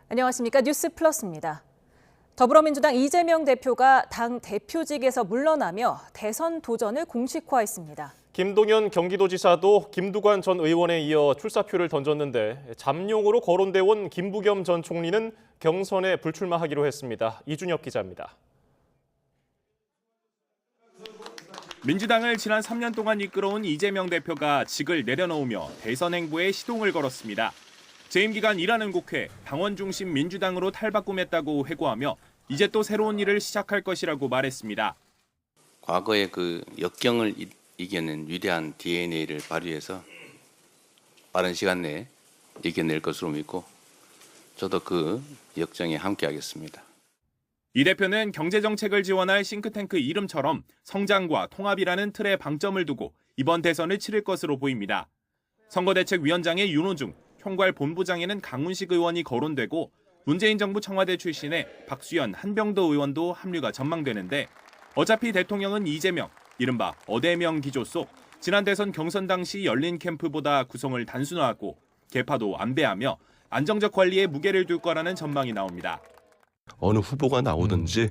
안녕하십니까. 뉴스 플러스입니다. 더불어민주당 이재명 대표가 당 대표직에서 물러나며 대선 도전을 공식화했습니다. 김동연 경기도지사도 김두관 전 의원에 이어 출사표를 던졌는데 잠룡으로 거론돼 온 김부겸 전 총리는 경선에 불출마하기로 했습니다. 이준혁 기자입니다. 민주당을 지난 3년 동안 이끌어온 이재명 대표가 직을 내려놓으며 대선 행보에 시동을 걸었습니다. 재임 기간 일하는 국회, 당원 중심 민주당으로 탈바꿈했다고 회고하며 이제 또 새로운 일을 시작할 것이라고 말했습니다. 과거의 그 역경을 이겨낸 위대한 DNA를 발휘해서 빠른 시간 내에 이겨낼 것으로 믿고 저도 그 역정에 함께하겠습니다. 이 대표는 경제정책을 지원할 싱크탱크 이름처럼 성장과 통합이라는 틀에 방점을 두고 이번 대선을 치를 것으로 보입니다. 선거대책위원장의 윤호중, 총괄 본부장에는 강훈식 의원이 거론되고 문재인 정부 청와대 출신의 박수현, 한병도 의원도 합류가 전망되는데 어차피 대통령은 이재명, 이른바 어대명 기조 속 지난 대선 경선 당시 열린 캠프보다 구성을 단순화하고 계파도 안배하며 안정적 관리에 무게를 둘 거라는 전망이 나옵니다. 어느 후보가 나오든지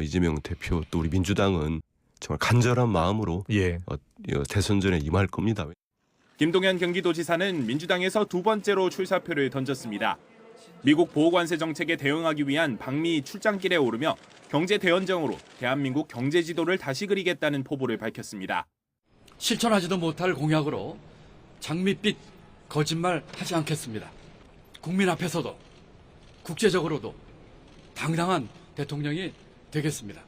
이재명 대표 또 우리 민주당은 정말 간절한 마음으로 대선전에 임할 겁니다. 김동연 경기도지사는 민주당에서 두 번째로 출사표를 던졌습니다. 미국 보호관세 정책에 대응하기 위한 방미 출장길에 오르며 경제 대연정으로 대한민국 경제 지도를 다시 그리겠다는 포부를 밝혔습니다. 실천하지도 못할 공약으로 장밋빛 거짓말 하지 않겠습니다. 국민 앞에서도 국제적으로도 당당한 대통령이 되겠습니다.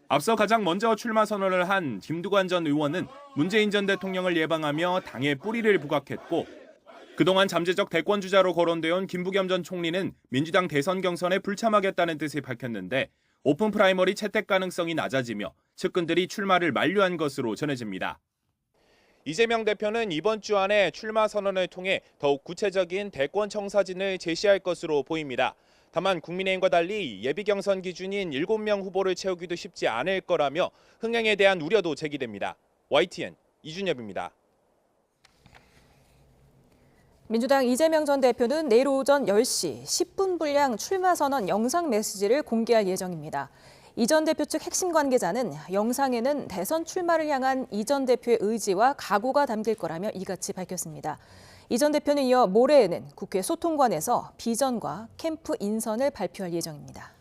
앞서 가장 먼저 출마 선언을 한 김두관 전 의원은 문재인 전 대통령을 예방하며 당의 뿌리를 부각했고 그동안 잠재적 대권주자로 거론되어 김부겸 전 총리는 민주당 대선 경선에 불참하겠다는 뜻을 밝혔는데 오픈 프라이머리 채택 가능성이 낮아지며 측근들이 출마를 만류한 것으로 전해집니다. 이재명 대표는 이번 주 안에 출마 선언을 통해 더욱 구체적인 대권 청사진을 제시할 것으로 보입니다. 다만 국민의힘과 달리 예비 경선 기준인 7명 후보를 채우기도 쉽지 않을 거라며 흥행에 대한 우려도 제기됩니다. YTN 이준엽입니다. 민주당 이재명 전 대표는 내일 오전 10시 10분 분량 출마 선언 영상 메시지를 공개할 예정입니다. 이 전 대표 측 핵심 관계자는 영상에는 대선 출마를 향한 이 전 대표의 의지와 각오가 담길 거라며 이같이 밝혔습니다. 이 전 대표는 이어 모레에는 국회 소통관에서 비전과 캠프 인선을 발표할 예정입니다.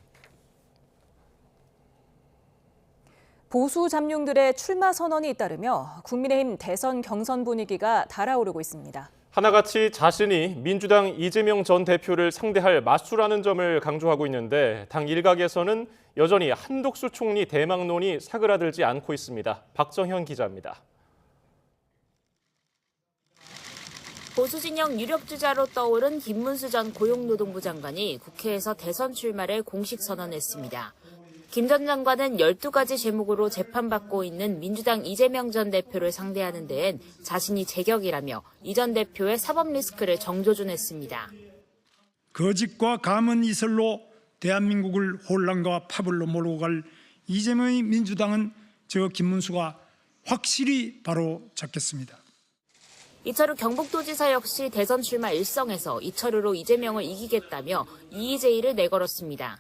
보수 잠룡들의 출마 선언이 잇따르며 국민의힘 대선 경선 분위기가 달아오르고 있습니다. 하나같이 자신이 민주당 이재명 전 대표를 상대할 맞수라는 점을 강조하고 있는데 당 일각에서는 여전히 한덕수 총리 대망론이 사그라들지 않고 있습니다. 박정현 기자입니다. 보수진영 유력주자로 떠오른 김문수 전 고용노동부 장관이 국회에서 대선 출마를 공식 선언했습니다. 김 전 장관은 12가지 제목으로 재판받고 있는 민주당 이재명 전 대표를 상대하는 데엔 자신이 제격이라며 이 전 대표의 사법 리스크를 정조준했습니다. 거짓과 감은 이설로 대한민국을 혼란과 파벌로 몰고 갈 이재명의 민주당은 저 김문수가 확실히 바로 잡겠습니다. 이철우 경북도지사 역시 대선 출마 일성에서 이철우로 이재명을 이기겠다며 이의제의를 내걸었습니다.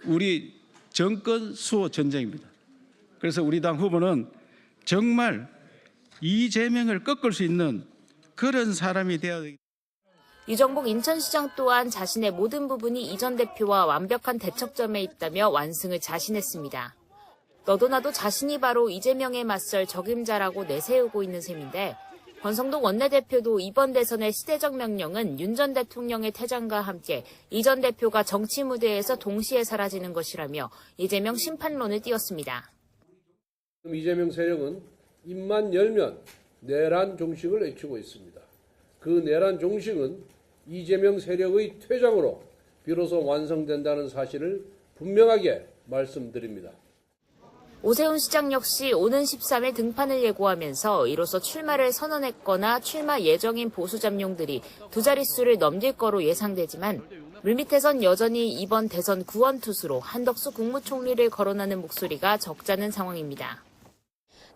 우리 정권 수호 전쟁입니다. 그래서 우리 당 후보는 정말 이재명을 꺾을 수 있는 그런 사람이 되어야 되겠다. 유정복 인천시장 또한 자신의 모든 부분이 이 전 대표와 완벽한 대척점에 있다며 완승을 자신했습니다. 너도 나도 자신이 바로 이재명에 맞설 적임자라고 내세우고 있는 셈인데 권성동 원내대표도 이번 대선의 시대적 명령은 윤 전 대통령의 퇴장과 함께 이 전 대표가 정치 무대에서 동시에 사라지는 것이라며 이재명 심판론을 띄웠습니다. 이재명 세력은 입만 열면 내란 종식을 외치고 있습니다. 그 내란 종식은 이재명 세력의 퇴장으로 비로소 완성된다는 사실을 분명하게 말씀드립니다. 오세훈 시장 역시 오는 13일 등판을 예고하면서 이로써 출마를 선언했거나 출마 예정인 보수 잠룡들이 두 자릿수를 넘길 거로 예상되지만 물밑에선 여전히 이번 대선 구원투수로 한덕수 국무총리를 거론하는 목소리가 적잖은 상황입니다.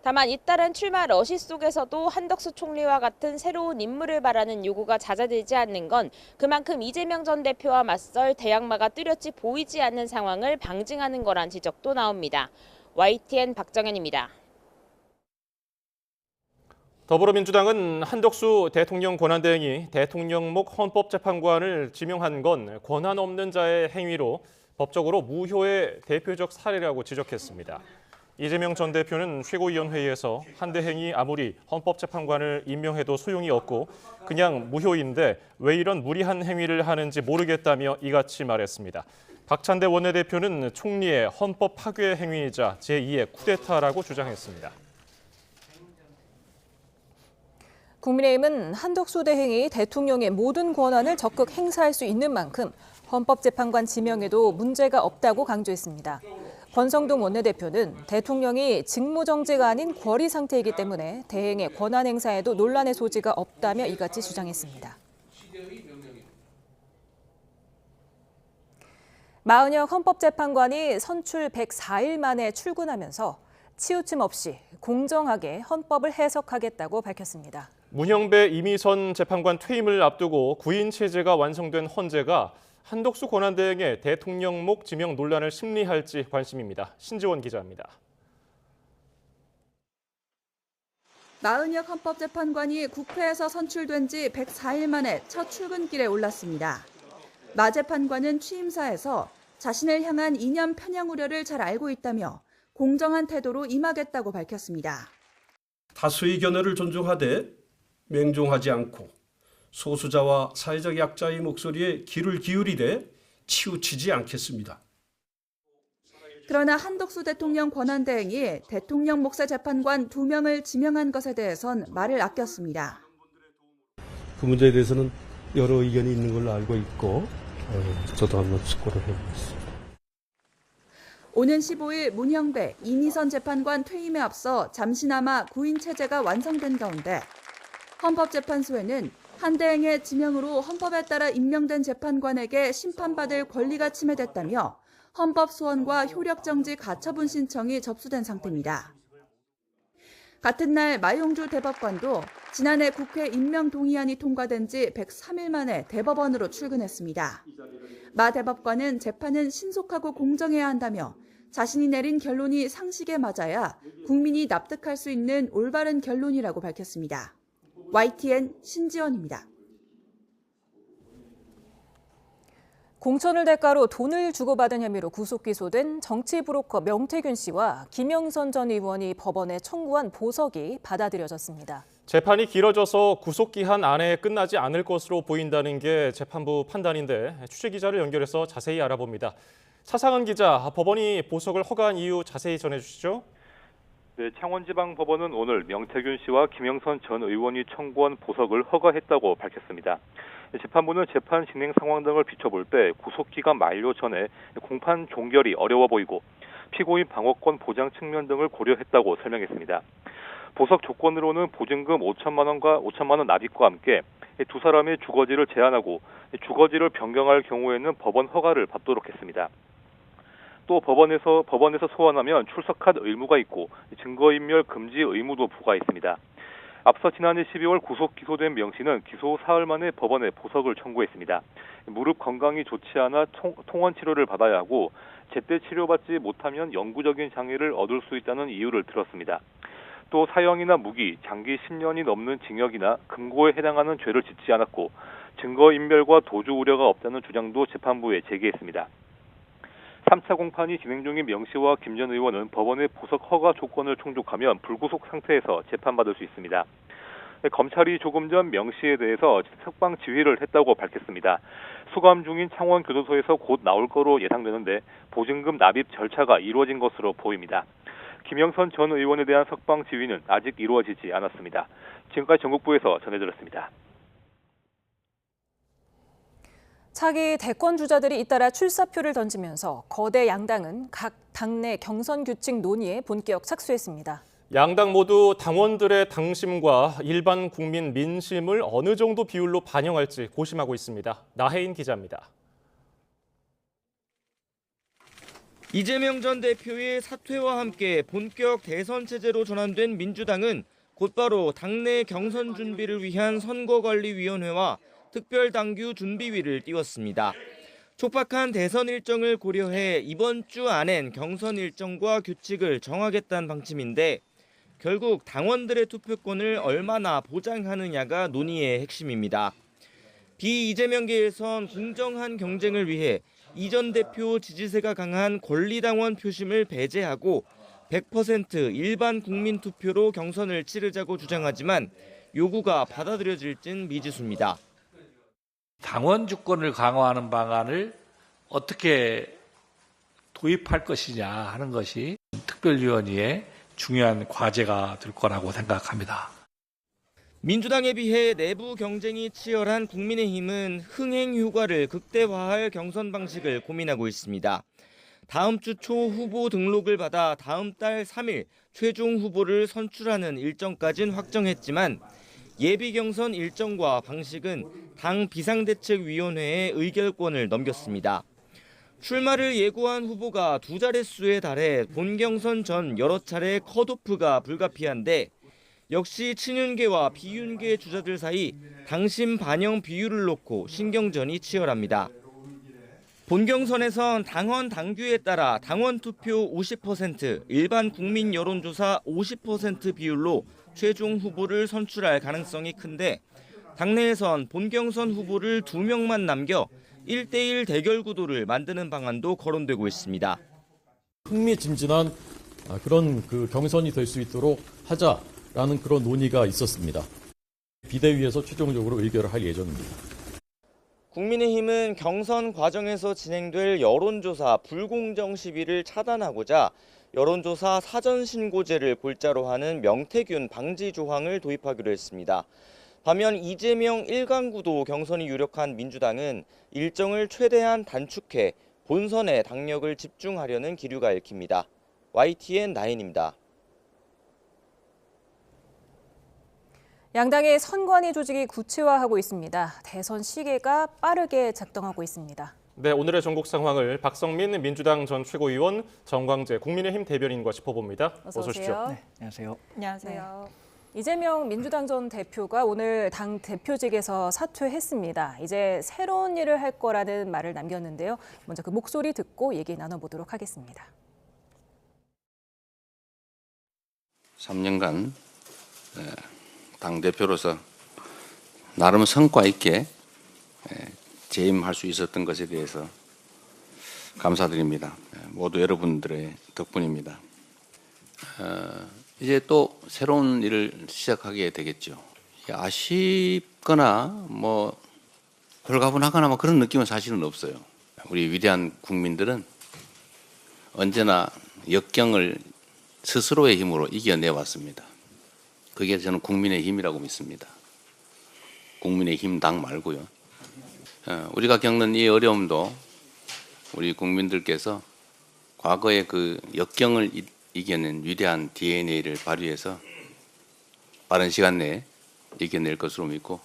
다만 잇따른 출마 러시 속에서도 한덕수 총리와 같은 새로운 인물을 바라는 요구가 잦아들지 않는 건 그만큼 이재명 전 대표와 맞설 대항마가 뚜렷이 보이지 않는 상황을 방증하는 거란 지적도 나옵니다. YTN 박정현입니다. 더불어민주당은 한덕수 대통령 권한대행이 대통령목 헌법재판관을 지명한 건 권한 없는 자의 행위로 법적으로 무효의 대표적 사례라고 지적했습니다. 이재명 전 대표는 최고위원회의에서 한 대행이 아무리 헌법재판관을 임명해도 소용이 없고 그냥 무효인데 왜 이런 무리한 행위를 하는지 모르겠다며 이같이 말했습니다. 박찬대 원내대표는 총리의 헌법 파괴 행위이자 제2의 쿠데타라고 주장했습니다. 국민의힘은 한덕수 대행이 대통령의 모든 권한을 적극 행사할 수 있는 만큼 헌법재판관 지명에도 문제가 없다고 강조했습니다. 권성동 원내대표는 대통령이 직무정지가 아닌 권리 상태이기 때문에 대행의 권한 행사에도 논란의 소지가 없다며 이같이 주장했습니다. 마은혁 헌법재판관이 선출 104일 만에 출근하면서 치우침 없이 공정하게 헌법을 해석하겠다고 밝혔습니다. 문형배 이미선 재판관 퇴임을 앞두고 구인 체제가 완성된 헌재가 한덕수 권한대행의 대통령목 지명 논란을 심리할지 관심입니다. 신지원 기자입니다. 마은혁 헌법재판관이 국회에서 선출된 지 104일 만에 첫 출근길에 올랐습니다. 마 재판관은 취임사에서 자신을 향한 이념 편향 우려를 잘 알고 있다며 공정한 태도로 임하겠다고 밝혔습니다. 다수의 견해를 존중하되 맹종하지 않고 소수자와 사회적 약자의 목소리에 귀를 기울이되 치우치지 않겠습니다. 그러나 한덕수 대통령 권한대행이 대통령 목사 재판관 2명을 지명한 것에 대해선 말을 아꼈습니다. 그 문제에 대해서는 여러 의견이 있는 걸로 알고 있고 저도 한번 숙고를 해보겠습니다. 오는 15일 문형배, 이미선 재판관 퇴임에 앞서 잠시나마 구인 체제가 완성된 가운데 헌법재판소에는 한 대행의 지명으로 헌법에 따라 임명된 재판관에게 심판받을 권리가 침해됐다며 헌법 소원과 효력정지 가처분 신청이 접수된 상태입니다. 같은 날 마용주 대법관도 지난해 국회 임명 동의안이 통과된 지 103일 만에 대법원으로 출근했습니다. 마 대법관은 재판은 신속하고 공정해야 한다며 자신이 내린 결론이 상식에 맞아야 국민이 납득할 수 있는 올바른 결론이라고 밝혔습니다. YTN 신지원입니다. 공천을 대가로 돈을 주고받은 혐의로 구속 기소된 정치 브로커 명태균 씨와 김영선 전 의원이 법원에 청구한 보석이 받아들여졌습니다. 재판이 길어져서 구속기한 안에 끝나지 않을 것으로 보인다는 게 재판부 판단인데 취재기자를 연결해서 자세히 알아봅니다. 차상은 기자, 법원이 보석을 허가한 이유 자세히 전해주시죠. 네, 창원지방법원은 오늘 명태균 씨와 김영선 전 의원이 청구한 보석을 허가했다고 밝혔습니다. 재판부는 재판 진행 상황 등을 비춰볼 때 구속기간 만료 전에 공판 종결이 어려워 보이고 피고인 방어권 보장 측면 등을 고려했다고 설명했습니다. 보석 조건으로는 보증금 5천만 원 납입과 함께 두 사람의 주거지를 제한하고 주거지를 변경할 경우에는 법원 허가를 받도록 했습니다. 또 법원에서 소환하면 출석할 의무가 있고 증거인멸 금지 의무도 부과했습니다. 앞서 지난해 12월 구속 기소된 명 씨는 기소 사흘 만에 법원에 보석을 청구했습니다. 무릎 건강이 좋지 않아 통원 치료를 받아야 하고 제때 치료받지 못하면 영구적인 장애를 얻을 수 있다는 이유를 들었습니다. 또 사형이나 무기, 장기 10년이 넘는 징역이나 금고에 해당하는 죄를 짓지 않았고 증거인멸과 도주 우려가 없다는 주장도 재판부에 제기했습니다. 3차 공판이 진행 중인 명 씨와 김 전 의원은 법원의 보석 허가 조건을 충족하면 불구속 상태에서 재판받을 수 있습니다. 검찰이 조금 전 명 씨에 대해서 석방 지휘를 했다고 밝혔습니다. 수감 중인 창원교도소에서 곧 나올 거로 예상되는데 보증금 납입 절차가 이루어진 것으로 보입니다. 김영선 전 의원에 대한 석방 지휘는 아직 이루어지지 않았습니다. 지금까지 전국부에서 전해드렸습니다. 차기 대권 주자들이 잇따라 출사표를 던지면서 거대 양당은 각 당내 경선 규칙 논의에 본격 착수했습니다. 양당 모두 당원들의 당심과 일반 국민 민심을 어느 정도 비율로 반영할지 고심하고 있습니다. 나혜인 기자입니다. 이재명 전 대표의 사퇴와 함께 본격 대선 체제로 전환된 민주당은 곧바로 당내 경선 준비를 위한 선거관리위원회와 특별당규 준비위를 띄웠습니다. 촉박한 대선 일정을 고려해 이번 주 안엔 경선 일정과 규칙을 정하겠다는 방침인데 결국 당원들의 투표권을 얼마나 보장하느냐가 논의의 핵심입니다. 비이재명계에선 공정한 경쟁을 위해 이 전 대표 지지세가 강한 권리당원 표심을 배제하고 100% 일반 국민 투표로 경선을 치르자고 주장하지만 요구가 받아들여질진 미지수입니다. 당원 주권을 강화하는 방안을 어떻게 도입할 것이냐 하는 것이 특별위원회의 중요한 과제가 될 거라고 생각합니다. 민주당에 비해 내부 경쟁이 치열한 국민의힘은 흥행 효과를 극대화할 경선 방식을 고민하고 있습니다. 다음 주 초 후보 등록을 받아 다음 달 3일 최종 후보를 선출하는 일정까지는 확정했지만 예비 경선 일정과 방식은 당 비상대책위원회에 의결권을 넘겼습니다. 출마를 예고한 후보가 두 자릿수에 달해 본경선 전 여러 차례 컷오프가 불가피한데 역시 친윤계와 비윤계 주자들 사이 당심 반영 비율을 놓고 신경전이 치열합니다. 본경선에선 당원 당규에 따라 당원 투표 50%, 일반 국민 여론조사 50% 비율로 최종 후보를 선출할 가능성이 큰데 당내에선 본경선 후보를 2명만 남겨 1대1 대결 구도를 만드는 방안도 거론되고 있습니다. 흥미진진한 그런 경선이 될 수 있도록 하자라는 그런 논의가 있었습니다. 비대위에서 최종적으로 의결을 할 예정입니다. 국민의힘은 경선 과정에서 진행될 여론조사 불공정 시비를 차단하고자 여론조사 사전신고제를 골자로 하는 명태균 방지 조항을 도입하기로 했습니다. 반면 이재명 1강구도 경선이 유력한 민주당은 일정을 최대한 단축해 본선에 당력을 집중하려는 기류가 읽힙니다. YTN 9입니다. 양당의 선관위 조직이 구체화하고 있습니다. 대선 시계가 빠르게 작동하고 있습니다. 네, 오늘의 전국 상황을 박성민 민주당 전 최고위원, 정광재 국민의힘 대변인과 짚어봅니다. 어서 오십시오. 네, 안녕하세요. 안녕하세요. 이재명 민주당 전 대표가 오늘 당 대표직에서 사퇴했습니다. 이제 새로운 일을 할 거라는 말을 남겼는데요. 먼저 그 목소리 듣고 얘기 나눠보도록 하겠습니다. 3년간 당대표로서 나름 성과 있게 재임할 수 있었던 것에 대해서 감사드립니다. 모두 여러분들의 덕분입니다. 이제 또 새로운 일을 시작하게 되겠죠. 아쉽거나 홀가분하거나 그런 느낌은 사실은 없어요. 우리 위대한 국민들은 언제나 역경을 스스로의 힘으로 이겨내왔습니다. 그게 저는 국민의 힘이라고 믿습니다. 국민의 힘당 말고요. 우리가 겪는 이 어려움도 우리 국민들께서 과거의 그 역경을 이겨낸 위대한 DNA를 발휘해서 빠른 시간 내에 이겨낼 것으로 믿고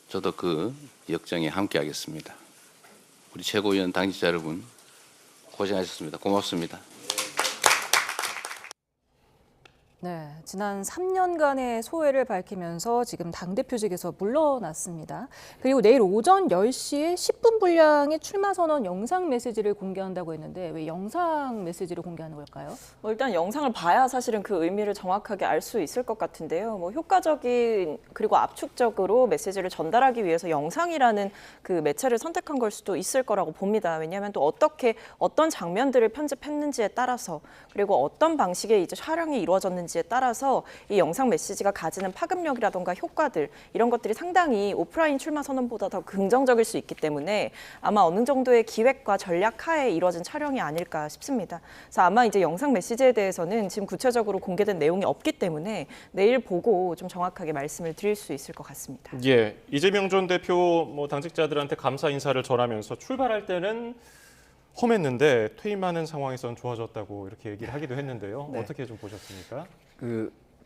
저도 그 역정에 함께하겠습니다. 우리 최고위원 당직자 여러분 고생하셨습니다. 고맙습니다. 네, 지난 3년간의 소회를 밝히면서 지금 당대표직에서 물러났습니다. 그리고 내일 오전 10시에 10분 분량의 출마 선언 영상 메시지를 공개한다고 했는데 왜 영상 메시지를 공개하는 걸까요? 일단 영상을 봐야 사실은 그 의미를 정확하게 알 수 있을 것 같은데요. 효과적인 그리고 압축적으로 메시지를 전달하기 위해서 영상이라는 그 매체를 선택한 걸 수도 있을 거라고 봅니다. 왜냐하면 또 어떤 장면들을 편집했는지에 따라서 그리고 어떤 방식의 이제 촬영이 이루어졌는지 에 따라서 이 영상 메시지가 가지는 파급력이라던가 효과들 이런 것들이 상당히 오프라인 출마 선언보다 더 긍정적일 수 있기 때문에 아마 어느 정도의 기획과 전략 하에 이루어진 촬영이 아닐까 싶습니다. 그래서 아마 이제 영상 메시지에 대해서는 지금 구체적으로 공개된 내용이 없기 때문에 내일 보고 좀 정확하게 말씀을 드릴 수 있을 것 같습니다. 예, 이재명 전 대표 당직자들한테 감사 인사를 전하면서 출발할 때는 험했는데 퇴임하는 상황에서는 좋아졌다고 이렇게 얘기를 하기도 했는데요. 네. 어떻게 좀 보셨습니까?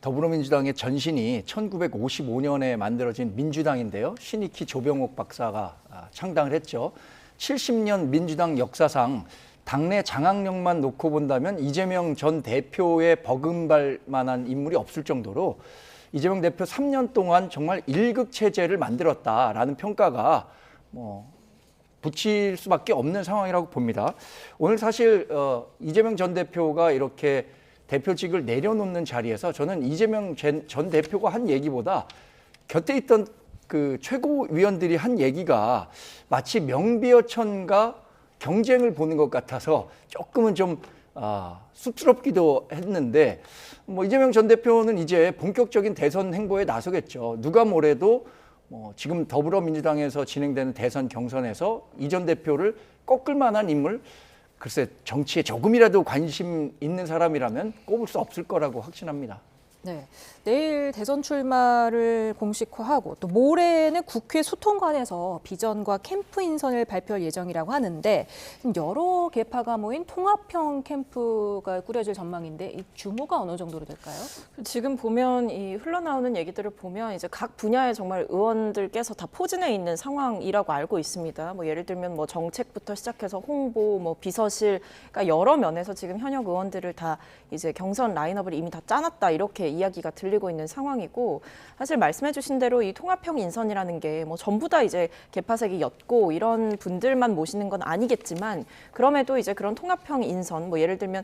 더불어민주당의 전신이 1955년에 만들어진 민주당인데요. 신익희 조병옥 박사가 창당을 했죠. 70년 민주당 역사상 당내 장악력만 놓고 본다면 이재명 전 대표의 버금갈 만한 인물이 없을 정도로 이재명 대표 3년 동안 정말 일극 체제를 만들었다라는 평가가 붙일 수밖에 없는 상황이라고 봅니다. 오늘 사실 이재명 전 대표가 이렇게 대표직을 내려놓는 자리에서 저는 이재명 전 대표가 한 얘기보다 곁에 있던 그 최고위원들이 한 얘기가 마치 명비어천과 경쟁을 보는 것 같아서 조금은 좀 쑥스럽기도 했는데 이재명 전 대표는 이제 본격적인 대선 행보에 나서겠죠. 누가 뭐래도 지금 더불어민주당에서 진행되는 대선 경선에서 이 전 대표를 꺾을 만한 인물, 글쎄 정치에 조금이라도 관심 있는 사람이라면 꼽을 수 없을 거라고 확신합니다. 네, 내일 대선 출마를 공식화하고 또 모레는 국회 소통관에서 비전과 캠프 인선을 발표할 예정이라고 하는데 여러 계파가 모인 통합형 캠프가 꾸려질 전망인데 이 규모가 어느 정도로 될까요? 지금 보면 이 흘러나오는 얘기들을 보면 이제 각 분야에 정말 의원들께서 다 포진해 있는 상황이라고 알고 있습니다. 예를 들면 정책부터 시작해서 홍보, 비서실, 그러니까 여러 면에서 지금 현역 의원들을 다 이제 경선 라인업을 이미 다 짜놨다 이렇게 이야기가 들리고 있는 상황이고 사실 말씀해주신 대로 이 통합형 인선이라는 게 전부 다 이제 계파색이 옅고 이런 분들만 모시는 건 아니겠지만 그럼에도 이제 그런 통합형 인선 예를 들면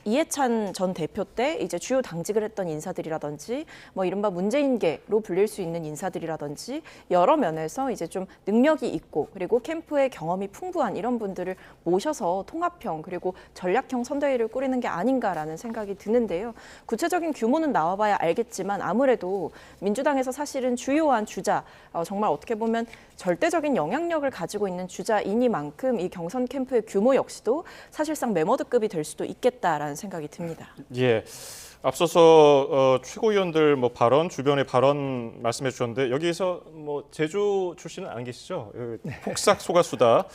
이해찬 전 대표 때 이제 주요 당직을 했던 인사들이라든지 이른바 문재인계로 불릴 수 있는 인사들이라든지 여러 면에서 이제 좀 능력이 있고 그리고 캠프의 경험이 풍부한 이런 분들을 모셔서 통합형 그리고 전략형 선대위를 꾸리는 게 아닌가라는 생각이 드는데요. 구체적인 규모는 나와봐야 알겠지만 아무래도 민주당에서 사실은 주요한 주자, 정말 어떻게 보면 절대적인 영향력을 가지고 있는 주자이니만큼 이 경선 캠프의 규모 역시도 사실상 메머드급이 될 수도 있겠다라는 생각이 듭니다. 예. 앞서서 최고위원들 발언, 주변의 발언 말씀해 주셨는데 여기에서 제주 출신은 안 계시죠? 폭삭 속았수다.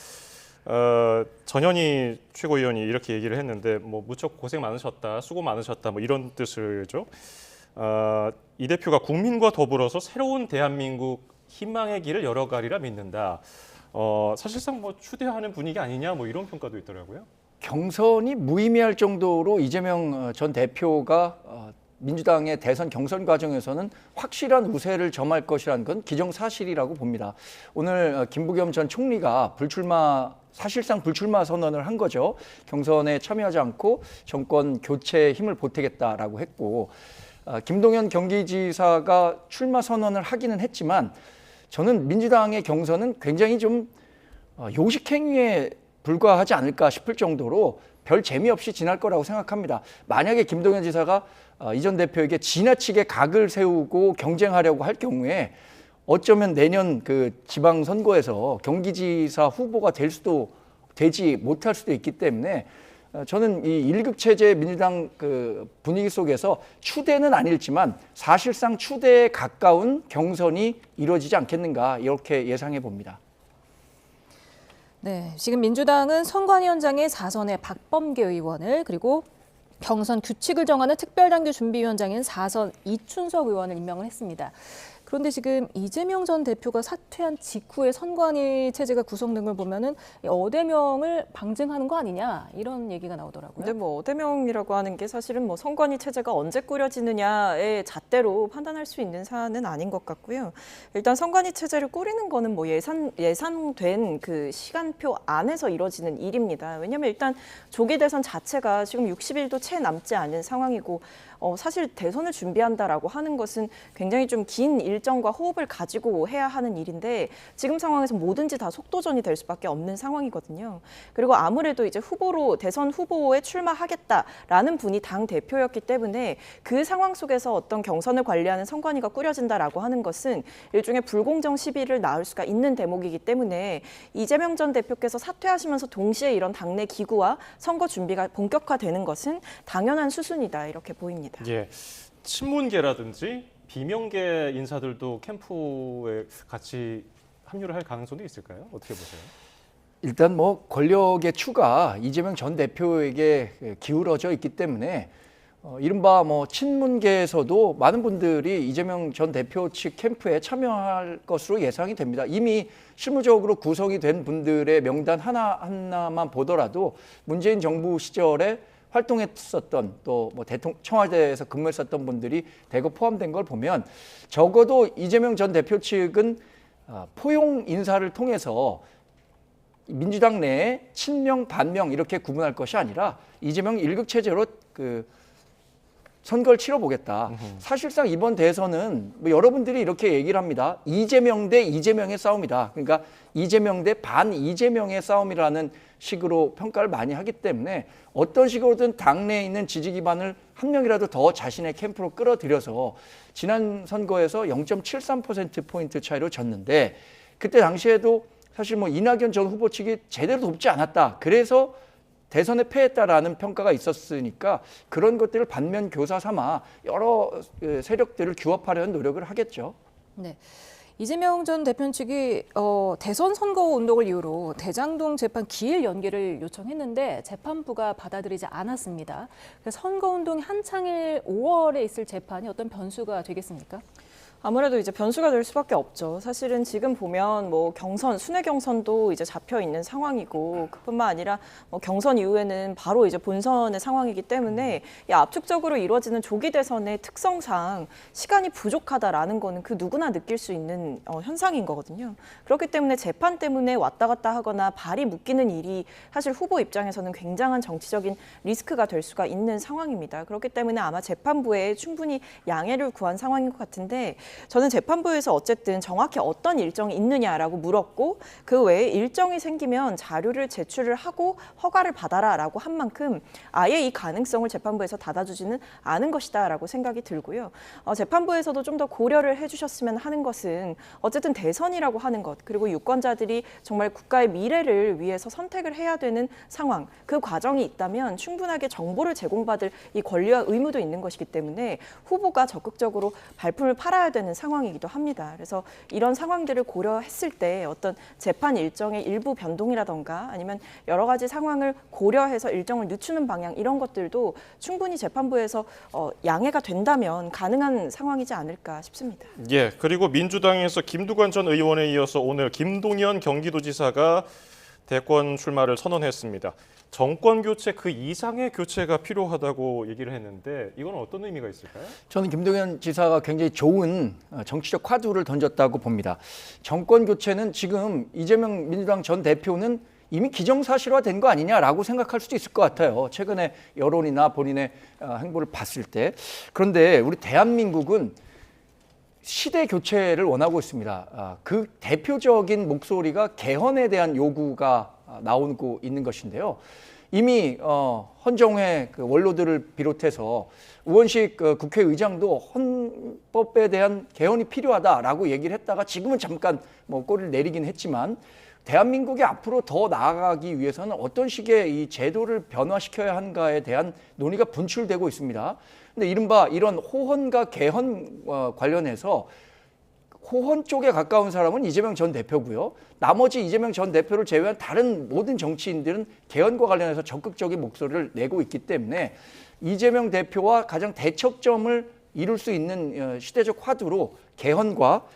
전현희 최고위원이 이렇게 얘기를 했는데 무척 고생 많으셨다, 수고 많으셨다 이런 뜻을죠. 이 대표가 국민과 더불어서 새로운 대한민국 희망의 길을 열어가리라 믿는다. 사실상 추대하는 분위기 아니냐 이런 평가도 있더라고요. 경선이 무의미할 정도로 이재명 전 대표가 민주당의 대선 경선 과정에서는 확실한 우세를 점할 것이라는 건 기정사실이라고 봅니다. 오늘 김부겸 전 총리가 사실상 불출마 선언을 한 거죠. 경선에 참여하지 않고 정권 교체에 힘을 보태겠다라고 했고 김동연 경기지사가 출마 선언을 하기는 했지만 저는 민주당의 경선은 굉장히 좀 요식행위에 불과하지 않을까 싶을 정도로 별 재미없이 지날 거라고 생각합니다. 만약에 김동연 지사가 이 전 대표에게 지나치게 각을 세우고 경쟁하려고 할 경우에 어쩌면 내년 그 지방선거에서 경기지사 후보가 되지 못할 수도 있기 때문에 저는 이 일극체제 민주당 그 분위기 속에서 추대는 아닐지만 사실상 추대에 가까운 경선이 이루어지지 않겠는가 이렇게 예상해 봅니다. 네, 지금 민주당은 선관위원장에 4선의 박범계 의원을 그리고 경선 규칙을 정하는 특별당규 준비위원장인 4선 이춘석 의원을 임명을 했습니다. 그런데 지금 이재명 전 대표가 사퇴한 직후에 선관위 체제가 구성된 걸 보면은 어대명을 방증하는 거 아니냐 이런 얘기가 나오더라고요. 근데 어대명이라고 하는 게 사실은 선관위 체제가 언제 꾸려지느냐의 잣대로 판단할 수 있는 사안은 아닌 것 같고요. 일단 선관위 체제를 꾸리는 거는 예상된 그 시간표 안에서 이루어지는 일입니다. 왜냐하면 일단 조기 대선 자체가 지금 60일도 채 남지 않은 상황이고 사실 대선을 준비한다라고 하는 것은 굉장히 좀 긴 일정과 호흡을 가지고 해야 하는 일인데 지금 상황에서 뭐든지 다 속도전이 될 수밖에 없는 상황이거든요. 그리고 아무래도 이제 대선 후보에 출마하겠다라는 분이 당 대표였기 때문에 그 상황 속에서 어떤 경선을 관리하는 선관위가 꾸려진다라고 하는 것은 일종의 불공정 시비를 낳을 수가 있는 대목이기 때문에 이재명 전 대표께서 사퇴하시면서 동시에 이런 당내 기구와 선거 준비가 본격화되는 것은 당연한 수순이다 이렇게 보입니다. 예, 친문계라든지 비명계 인사들도 캠프에 같이 합류를 할 가능성도 있을까요? 어떻게 보세요? 일단 권력의 추가 이재명 전 대표에게 기울어져 있기 때문에 이른바 뭐 친문계에서도 많은 분들이 이재명 전 대표 측 캠프에 참여할 것으로 예상이 됩니다. 이미 실무적으로 구성이 된 분들의 명단 하나하나만 보더라도 문재인 정부 시절에 활동했었던 또 뭐 청와대에서 근무했었던 분들이 대거 포함된 걸 보면 적어도 이재명 전 대표 측은 포용 인사를 통해서 민주당 내에 친명 반명 이렇게 구분할 것이 아니라 이재명 일극 체제로 선거를 치러보겠다. 사실상 이번 대선은 뭐 여러분들이 이렇게 얘기를 합니다. 이재명 대 이재명의 싸움이다. 그러니까 이재명 대 반 이재명의 싸움이라는 식으로 평가를 많이 하기 때문에 어떤 식으로든 당내에 있는 지지 기반을 한 명이라도 더 자신의 캠프로 끌어들여서 지난 선거에서 0.73%포인트 차이로 졌는데 그때 당시에도 사실 뭐 이낙연 전 후보 측이 제대로 돕지 않았다. 그래서 대선에 패했다라는 평가가 있었으니까 그런 것들을 반면 교사 삼아 여러 세력들을 규합하려는 노력을 하겠죠. 네. 이재명 전 대표 측이 대선 선거 운동을 이유로 대장동 재판 기일 연기를 요청했는데 재판부가 받아들이지 않았습니다. 그래서 선거 운동이 한창일 5월에 있을 재판이 어떤 변수가 되겠습니까? 아무래도 이제 변수가 될 수밖에 없죠. 사실은 지금 보면 뭐 경선, 순회 경선도 이제 잡혀 있는 상황이고 그뿐만 아니라 뭐 경선 이후에는 바로 이제 본선의 상황이기 때문에 이 압축적으로 이루어지는 조기 대선의 특성상 시간이 부족하다라는 거는 그 누구나 느낄 수 있는 현상인 거거든요. 그렇기 때문에 재판 때문에 왔다 갔다 하거나 발이 묶이는 일이 사실 후보 입장에서는 굉장한 정치적인 리스크가 될 수가 있는 상황입니다. 그렇기 때문에 아마 재판부에 충분히 양해를 구한 상황인 것 같은데 저는 재판부에서 어쨌든 정확히 어떤 일정이 있느냐라고 물었고 그 외에 일정이 생기면 자료를 제출을 하고 허가를 받아라라고 한 만큼 아예 이 가능성을 재판부에서 닫아주지는 않은 것이다라고 생각이 들고요. 재판부에서도 좀 더 고려를 해주셨으면 하는 것은 어쨌든 대선이라고 하는 것 그리고 유권자들이 정말 국가의 미래를 위해서 선택을 해야 되는 상황 그 과정이 있다면 충분하게 정보를 제공받을 이 권리와 의무도 있는 것이기 때문에 후보가 적극적으로 발품을 팔아야 되는 상황이기도 합니다. 그래서 이런 상황들을 고려했을 때 어떤 재판 일정의 일부 변동이라던가 아니면 여러 가지 상황을 고려해서 일정을 늦추는 방향 이런 것들도 충분히 재판부에서 양해가 된다면 가능한 상황이지 않을까 싶습니다. 예, 그리고 민주당에서 김두관 전 의원에 이어서 오늘 김동연 경기도지사가 대권 출마를 선언했습니다. 정권 교체 그 이상의 교체가 필요하다고 얘기를 했는데 이건 어떤 의미가 있을까요? 저는 김동연 지사가 굉장히 좋은 정치적 화두를 던졌다고 봅니다. 정권 교체는 지금 이재명 민주당 전 대표는 이미 기정사실화된 거 아니냐라고 생각할 수도 있을 것 같아요. 최근에 여론이나 본인의 행보를 봤을 때. 그런데 우리 대한민국은 시대 교체를 원하고 있습니다. 그 대표적인 목소리가 개헌에 대한 요구가 나오고 있는 것인데요. 이미 헌정회 원로들을 비롯해서 우원식 국회의장도 헌법에 대한 개헌이 필요하다라고 얘기를 했다가 지금은 잠깐 뭐 꼬리를 내리긴 했지만 대한민국이 앞으로 더 나아가기 위해서는 어떤 식의 이 제도를 변화시켜야 하는가에 대한 논의가 분출되고 있습니다. 근데 이른바 이런 호헌과 개헌 관련해서 호헌 쪽에 가까운 사람은 이재명 전 대표고요. 나머지 이재명 전 대표를 제외한 다른 모든 정치인들은 개헌과 관련해서 적극적인 목소리를 내고 있기 때문에 이재명 대표와 가장 대척점을 이룰 수 있는 시대적 화두로 개헌과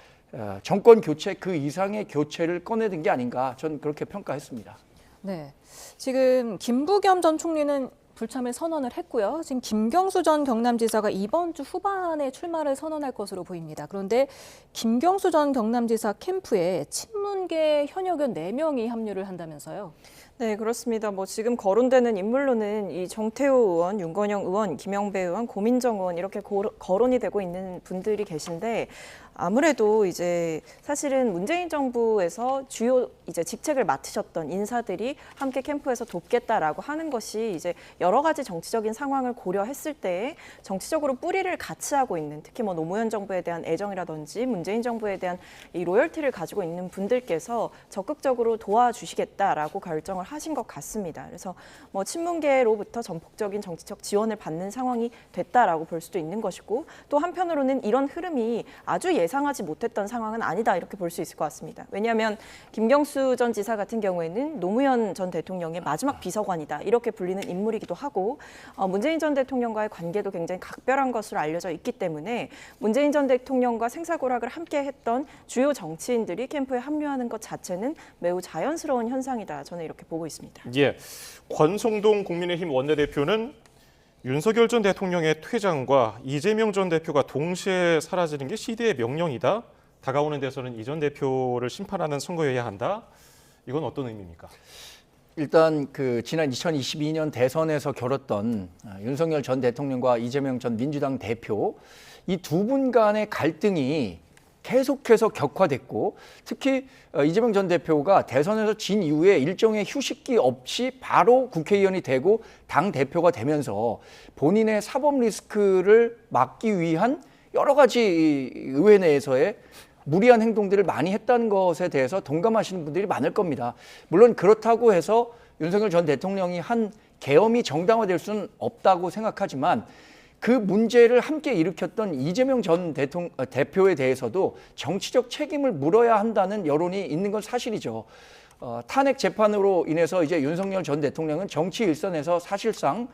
정권 교체 그 이상의 교체를 꺼내든 게 아닌가 저는 그렇게 평가했습니다. 네, 지금 김부겸 전 총리는 불참을 선언을 했고요. 지금 김경수 전 경남지사가 이번 주 후반에 출마를 선언할 것으로 보입니다. 그런데 김경수 전 경남지사 캠프에 친문계 현역 의원 4명이 합류를 한다면서요. 네, 그렇습니다. 뭐 지금 거론되는 인물로는 이 정태호 의원, 윤건영 의원, 김영배 의원, 고민정 의원 이렇게 거론이 되고 있는 분들이 계신데 아무래도 이제 사실은 문재인 정부에서 주요 이제 직책을 맡으셨던 인사들이 함께 캠프에서 돕겠다라고 하는 것이 이제 여러 가지 정치적인 상황을 고려했을 때 정치적으로 뿌리를 같이 하고 있는 특히 뭐 노무현 정부에 대한 애정이라든지 문재인 정부에 대한 이 로열티를 가지고 있는 분들께서 적극적으로 도와주시겠다라고 결정을 하신 것 같습니다. 그래서 뭐 친문계로부터 전폭적인 정치적 지원을 받는 상황이 됐다라고 볼 수도 있는 것이고 또 한편으로는 이런 흐름이 아주 예상하지 못했던 상황은 아니다 이렇게 볼 수 있을 것 같습니다. 왜냐하면 김경수 전 지사 같은 경우에는 노무현 전 대통령의 마지막 비서관이다 이렇게 불리는 인물이기도 하고 문재인 전 대통령과의 관계도 굉장히 각별한 것으로 알려져 있기 때문에 문재인 전 대통령과 생사고락을 함께 했던 주요 정치인들이 캠프에 합류하는 것 자체는 매우 자연스러운 현상이다. 저는 이렇게 보고 있습니다. 예, 권성동 국민의힘 원내대표는 윤석열 전 대통령의 퇴장과 이재명 전 대표가 동시에 사라지는 게 시대의 명령이다. 다가오는 대선은 이 전 대표를 심판하는 선거여야 한다. 이건 어떤 의미입니까? 일단 지난 2022년 대선에서 겨뤘던 윤석열 전 대통령과 이재명 전 민주당 대표 이 두 분 간의 갈등이 계속해서 격화됐고 특히 이재명 전 대표가 대선에서 진 이후에 일종의 휴식기 없이 바로 국회의원이 되고 당대표가 되면서 본인의 사법 리스크를 막기 위한 여러 가지 의회 내에서의 무리한 행동들을 많이 했다는 것에 대해서 동감하시는 분들이 많을 겁니다. 물론 그렇다고 해서 윤석열 전 대통령이 한 계엄이 정당화될 수는 없다고 생각하지만 그 문제를 함께 일으켰던 이재명 전 대표에 대해서도 정치적 책임을 물어야 한다는 여론이 있는 건 사실이죠. 탄핵 재판으로 인해서 이제 윤석열 전 대통령은 정치 일선에서 사실상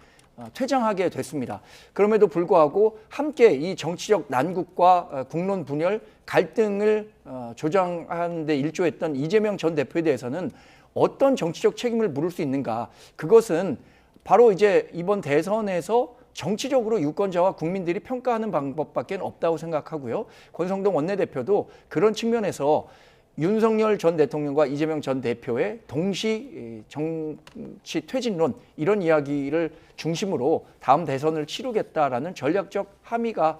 퇴장하게 됐습니다. 그럼에도 불구하고 함께 이 정치적 난국과 국론 분열, 갈등을 조장하는 데 일조했던 이재명 전 대표에 대해서는 어떤 정치적 책임을 물을 수 있는가? 그것은 바로 이제 이번 대선에서 정치적으로 유권자와 국민들이 평가하는 방법밖에 없다고 생각하고요. 권성동 원내대표도 그런 측면에서 윤석열 전 대통령과 이재명 전 대표의 동시 정치 퇴진론 이런 이야기를 중심으로 다음 대선을 치르겠다라는 전략적 함의가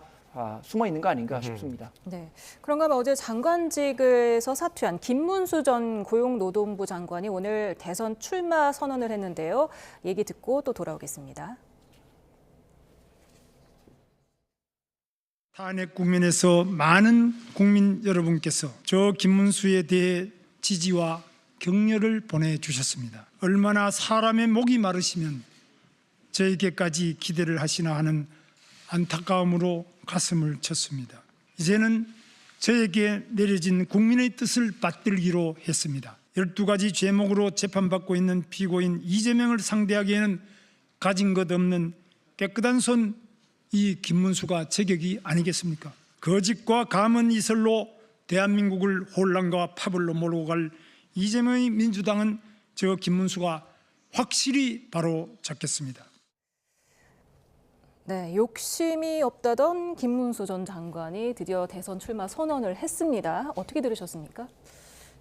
숨어 있는 거 아닌가 싶습니다. 네. 그런가 하면 어제 장관직에서 사퇴한 김문수 전 고용노동부 장관이 오늘 대선 출마 선언을 했는데요. 얘기 듣고 또 돌아오겠습니다. 탄핵 국면에서 많은 국민 여러분께서 저 김문수에 대해 지지와 격려를 보내주셨습니다. 얼마나 사람의 목이 마르시면 저에게까지 기대를 하시나 하는 안타까움으로 가슴을 쳤습니다. 이제는 저에게 내려진 국민의 뜻을 받들기로 했습니다. 12가지 죄목으로 재판받고 있는 피고인 이재명을 상대하기에는 가진 것 없는 깨끗한 손 이 김문수가 제격이 아니겠습니까? 거짓과 감언 이설로 대한민국을 혼란과 파벌로 몰고 갈 이재명의 민주당은 저 김문수가 확실히 바로 잡겠습니다. 네, 욕심이 없다던 김문수 전 장관이 드디어 대선 출마 선언을 했습니다. 어떻게 들으셨습니까?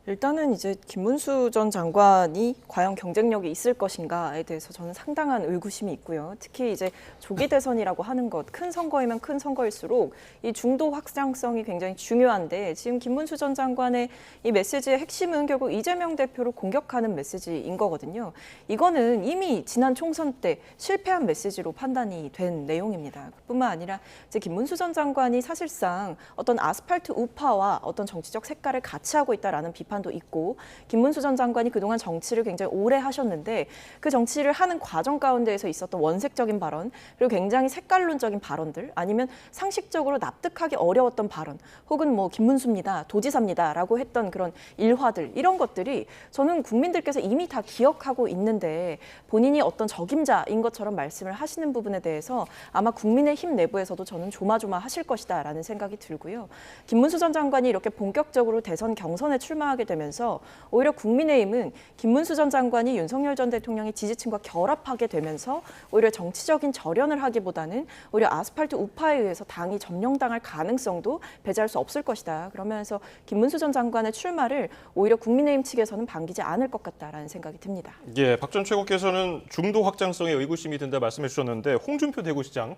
일단은 이제 김문수 전 장관이 과연 경쟁력이 있을 것인가에 대해서 저는 상당한 의구심이 있고요. 특히 이제 조기 대선이라고 하는 것, 큰 선거이면 큰 선거일수록 이 중도 확장성이 굉장히 중요한데 지금 김문수 전 장관의 이 메시지의 핵심은 결국 이재명 대표를 공격하는 메시지인 거거든요. 이거는 이미 지난 총선 때 실패한 메시지로 판단이 된 내용입니다. 뿐만 아니라 이제 김문수 전 장관이 사실상 어떤 아스팔트 우파와 어떤 정치적 색깔을 같이 하고 있다라는 비판도 있고 김문수 전 장관이 그동안 정치를 굉장히 오래 하셨는데 그 정치를 하는 과정 가운데에서 있었던 원색적인 발언 그리고 굉장히 색깔론적인 발언들 아니면 상식적으로 납득하기 어려웠던 발언 혹은 뭐 김문수입니다, 도지사입니다 라고 했던 그런 일화들 이런 것들이 저는 국민들께서 이미 다 기억하고 있는데 본인이 어떤 적임자인 것처럼 말씀을 하시는 부분에 대해서 아마 국민의힘 내부에서도 저는 조마조마하실 것이다 라는 생각이 들고요. 김문수 전 장관이 이렇게 본격적으로 대선 경선에 출마하게 되면서 오히려 국민의힘은 김문수 전 장관이 윤석열 전 대통령의 지지층과 결합하게 되면서 오히려 정치적인 절연을 하기보다는 오히려 아스팔트 우파에 의해서 당이 점령당할 가능성도 배제할 수 없을 것이다. 그러면서 김문수 전 장관의 출마를 오히려 국민의힘 측에서는 반기지 않을 것 같다라는 생각이 듭니다. 예, 박 전 최고께서는 중도 확장성에 의구심이 든다 말씀해 주셨는데 홍준표 대구시장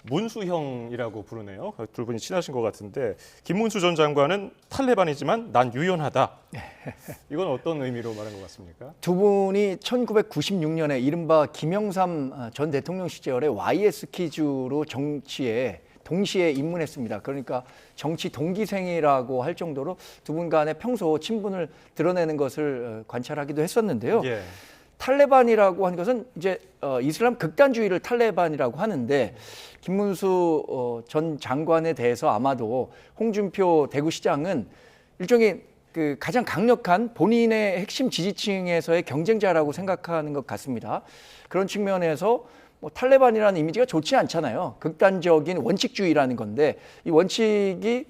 문수형이라고 부르네요. 두 분이 친하신 것 같은데 김문수 전 장관은 탈레반이지만 난 유연하다. 이건 어떤 의미로 말한 것 같습니까? 두 분이 1996년에 이른바 김영삼 전 대통령 시절에 YS 퀴즈로 정치에 동시에 입문했습니다. 그러니까 정치 동기생이라고 할 정도로 두 분 간의 평소 친분을 드러내는 것을 관찰하기도 했었는데요. 예. 탈레반이라고 하는 것은 이제 이슬람 극단주의를 탈레반이라고 하는데 김문수 전 장관에 대해서 아마도 홍준표 대구시장은 일종의 그 가장 강력한 본인의 핵심 지지층에서의 경쟁자라고 생각하는 것 같습니다. 그런 측면에서 뭐 탈레반이라는 이미지가 좋지 않잖아요. 극단적인 원칙주의라는 건데 이 원칙이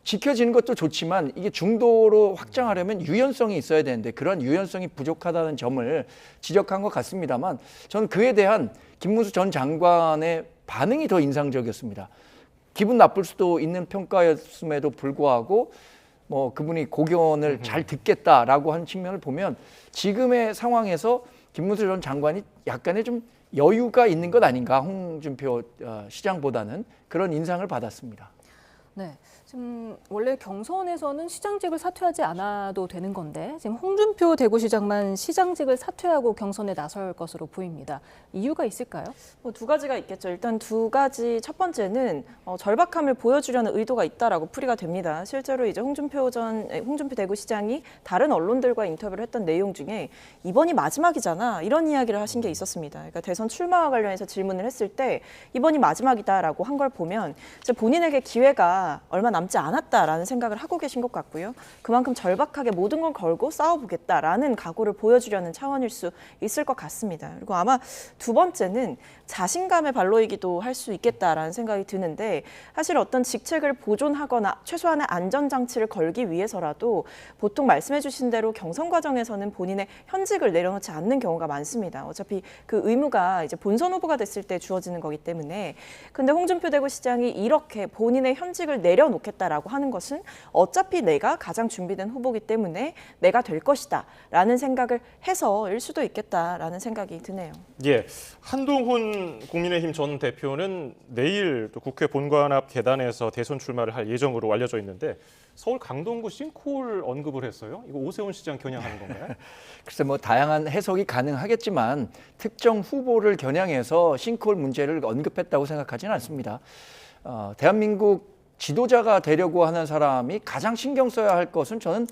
지켜지는 것도 좋지만 이게 중도로 확장하려면 유연성이 있어야 되는데 그런 유연성이 부족하다는 점을 지적한 것 같습니다만 저는 그에 대한 김문수 전 장관의 반응이 더 인상적이었습니다. 기분 나쁠 수도 있는 평가였음에도 불구하고 뭐 그분이 고견을 잘 듣겠다라고 하는 측면을 보면 지금의 상황에서 김문수 전 장관이 약간의 좀 여유가 있는 것 아닌가, 홍준표 시장보다는 그런 인상을 받았습니다. 네, 지금 원래 경선에서는 시장직을 사퇴하지 않아도 되는 건데 지금 홍준표 대구시장만 시장직을 사퇴하고 경선에 나설 것으로 보입니다. 이유가 있을까요? 뭐 두 가지가 있겠죠. 일단 두 가지, 첫 번째는 절박함을 보여주려는 의도가 있다라고 풀이가 됩니다. 실제로 이제 홍준표 대구시장이 다른 언론들과 인터뷰를 했던 내용 중에 이번이 마지막이잖아 이런 이야기를 하신 게 있었습니다. 그러니까 대선 출마와 관련해서 질문을 했을 때 이번이 마지막이다라고 한 걸 보면 이제 본인에게 기회가 얼마 남지 않았다라는 생각을 하고 계신 것 같고요. 그만큼 절박하게 모든 걸 걸고 싸워보겠다라는 각오를 보여주려는 차원일 수 있을 것 같습니다. 그리고 아마 두 번째는 자신감의 발로이기도 할 수 있겠다라는 생각이 드는데 사실 어떤 직책을 보존하거나 최소한의 안전장치를 걸기 위해서라도 보통 말씀해 주신 대로 경선 과정에서는 본인의 현직을 내려놓지 않는 경우가 많습니다. 어차피 그 의무가 이제 본선 후보가 됐을 때 주어지는 거기 때문에 근데 홍준표 대구시장이 이렇게 본인의 현직을 내려놓겠다라고 하는 것은 어차피 내가 가장 준비된 후보이기 때문에 내가 될 것이다 라는 생각을 해서일 수도 있겠다라는 생각이 드네요. 예, 한동훈 국민의힘 전 대표는 내일 또 국회 본관 앞 계단에서 대선 출마를 할 예정으로 알려져 있는데 서울 강동구 싱크홀 언급을 했어요. 이거 오세훈 시장 겨냥하는 건가요? 글쎄 뭐 다양한 해석이 가능하겠지만 특정 후보를 겨냥해서 싱크홀 문제를 언급했다고 생각하지는 않습니다. 대한민국 지도자가 되려고 하는 사람이 가장 신경 써야 할 것은 저는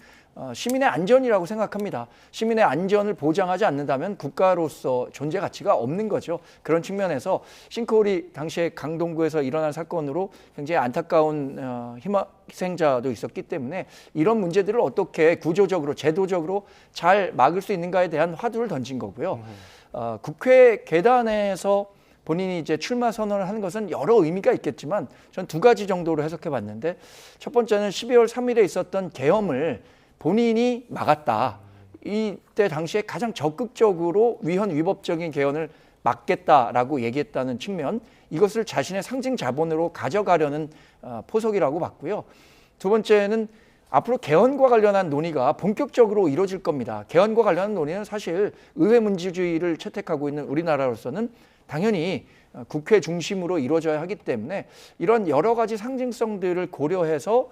시민의 안전이라고 생각합니다. 시민의 안전을 보장하지 않는다면 국가로서 존재 가치가 없는 거죠. 그런 측면에서 싱크홀이 당시에 강동구에서 일어난 사건으로 굉장히 안타까운 희생자도 있었기 때문에 이런 문제들을 어떻게 구조적으로 제도적으로 잘 막을 수 있는가에 대한 화두를 던진 거고요. 국회 계단에서 본인이 이제 출마 선언을 하는 것은 여러 의미가 있겠지만 전 두 가지 정도로 해석해 봤는데 첫 번째는 12월 3일에 있었던 계엄을 본인이 막았다. 이때 당시에 가장 적극적으로 위헌 위법적인 계엄을 막겠다라고 얘기했다는 측면, 이것을 자신의 상징 자본으로 가져가려는 포석이라고 봤고요. 두 번째는 앞으로 개헌과 관련한 논의가 본격적으로 이루어질 겁니다. 개헌과 관련한 논의는 사실 의회 민주주의를 채택하고 있는 우리나라로서는 당연히 국회 중심으로 이루어져야 하기 때문에 이런 여러 가지 상징성들을 고려해서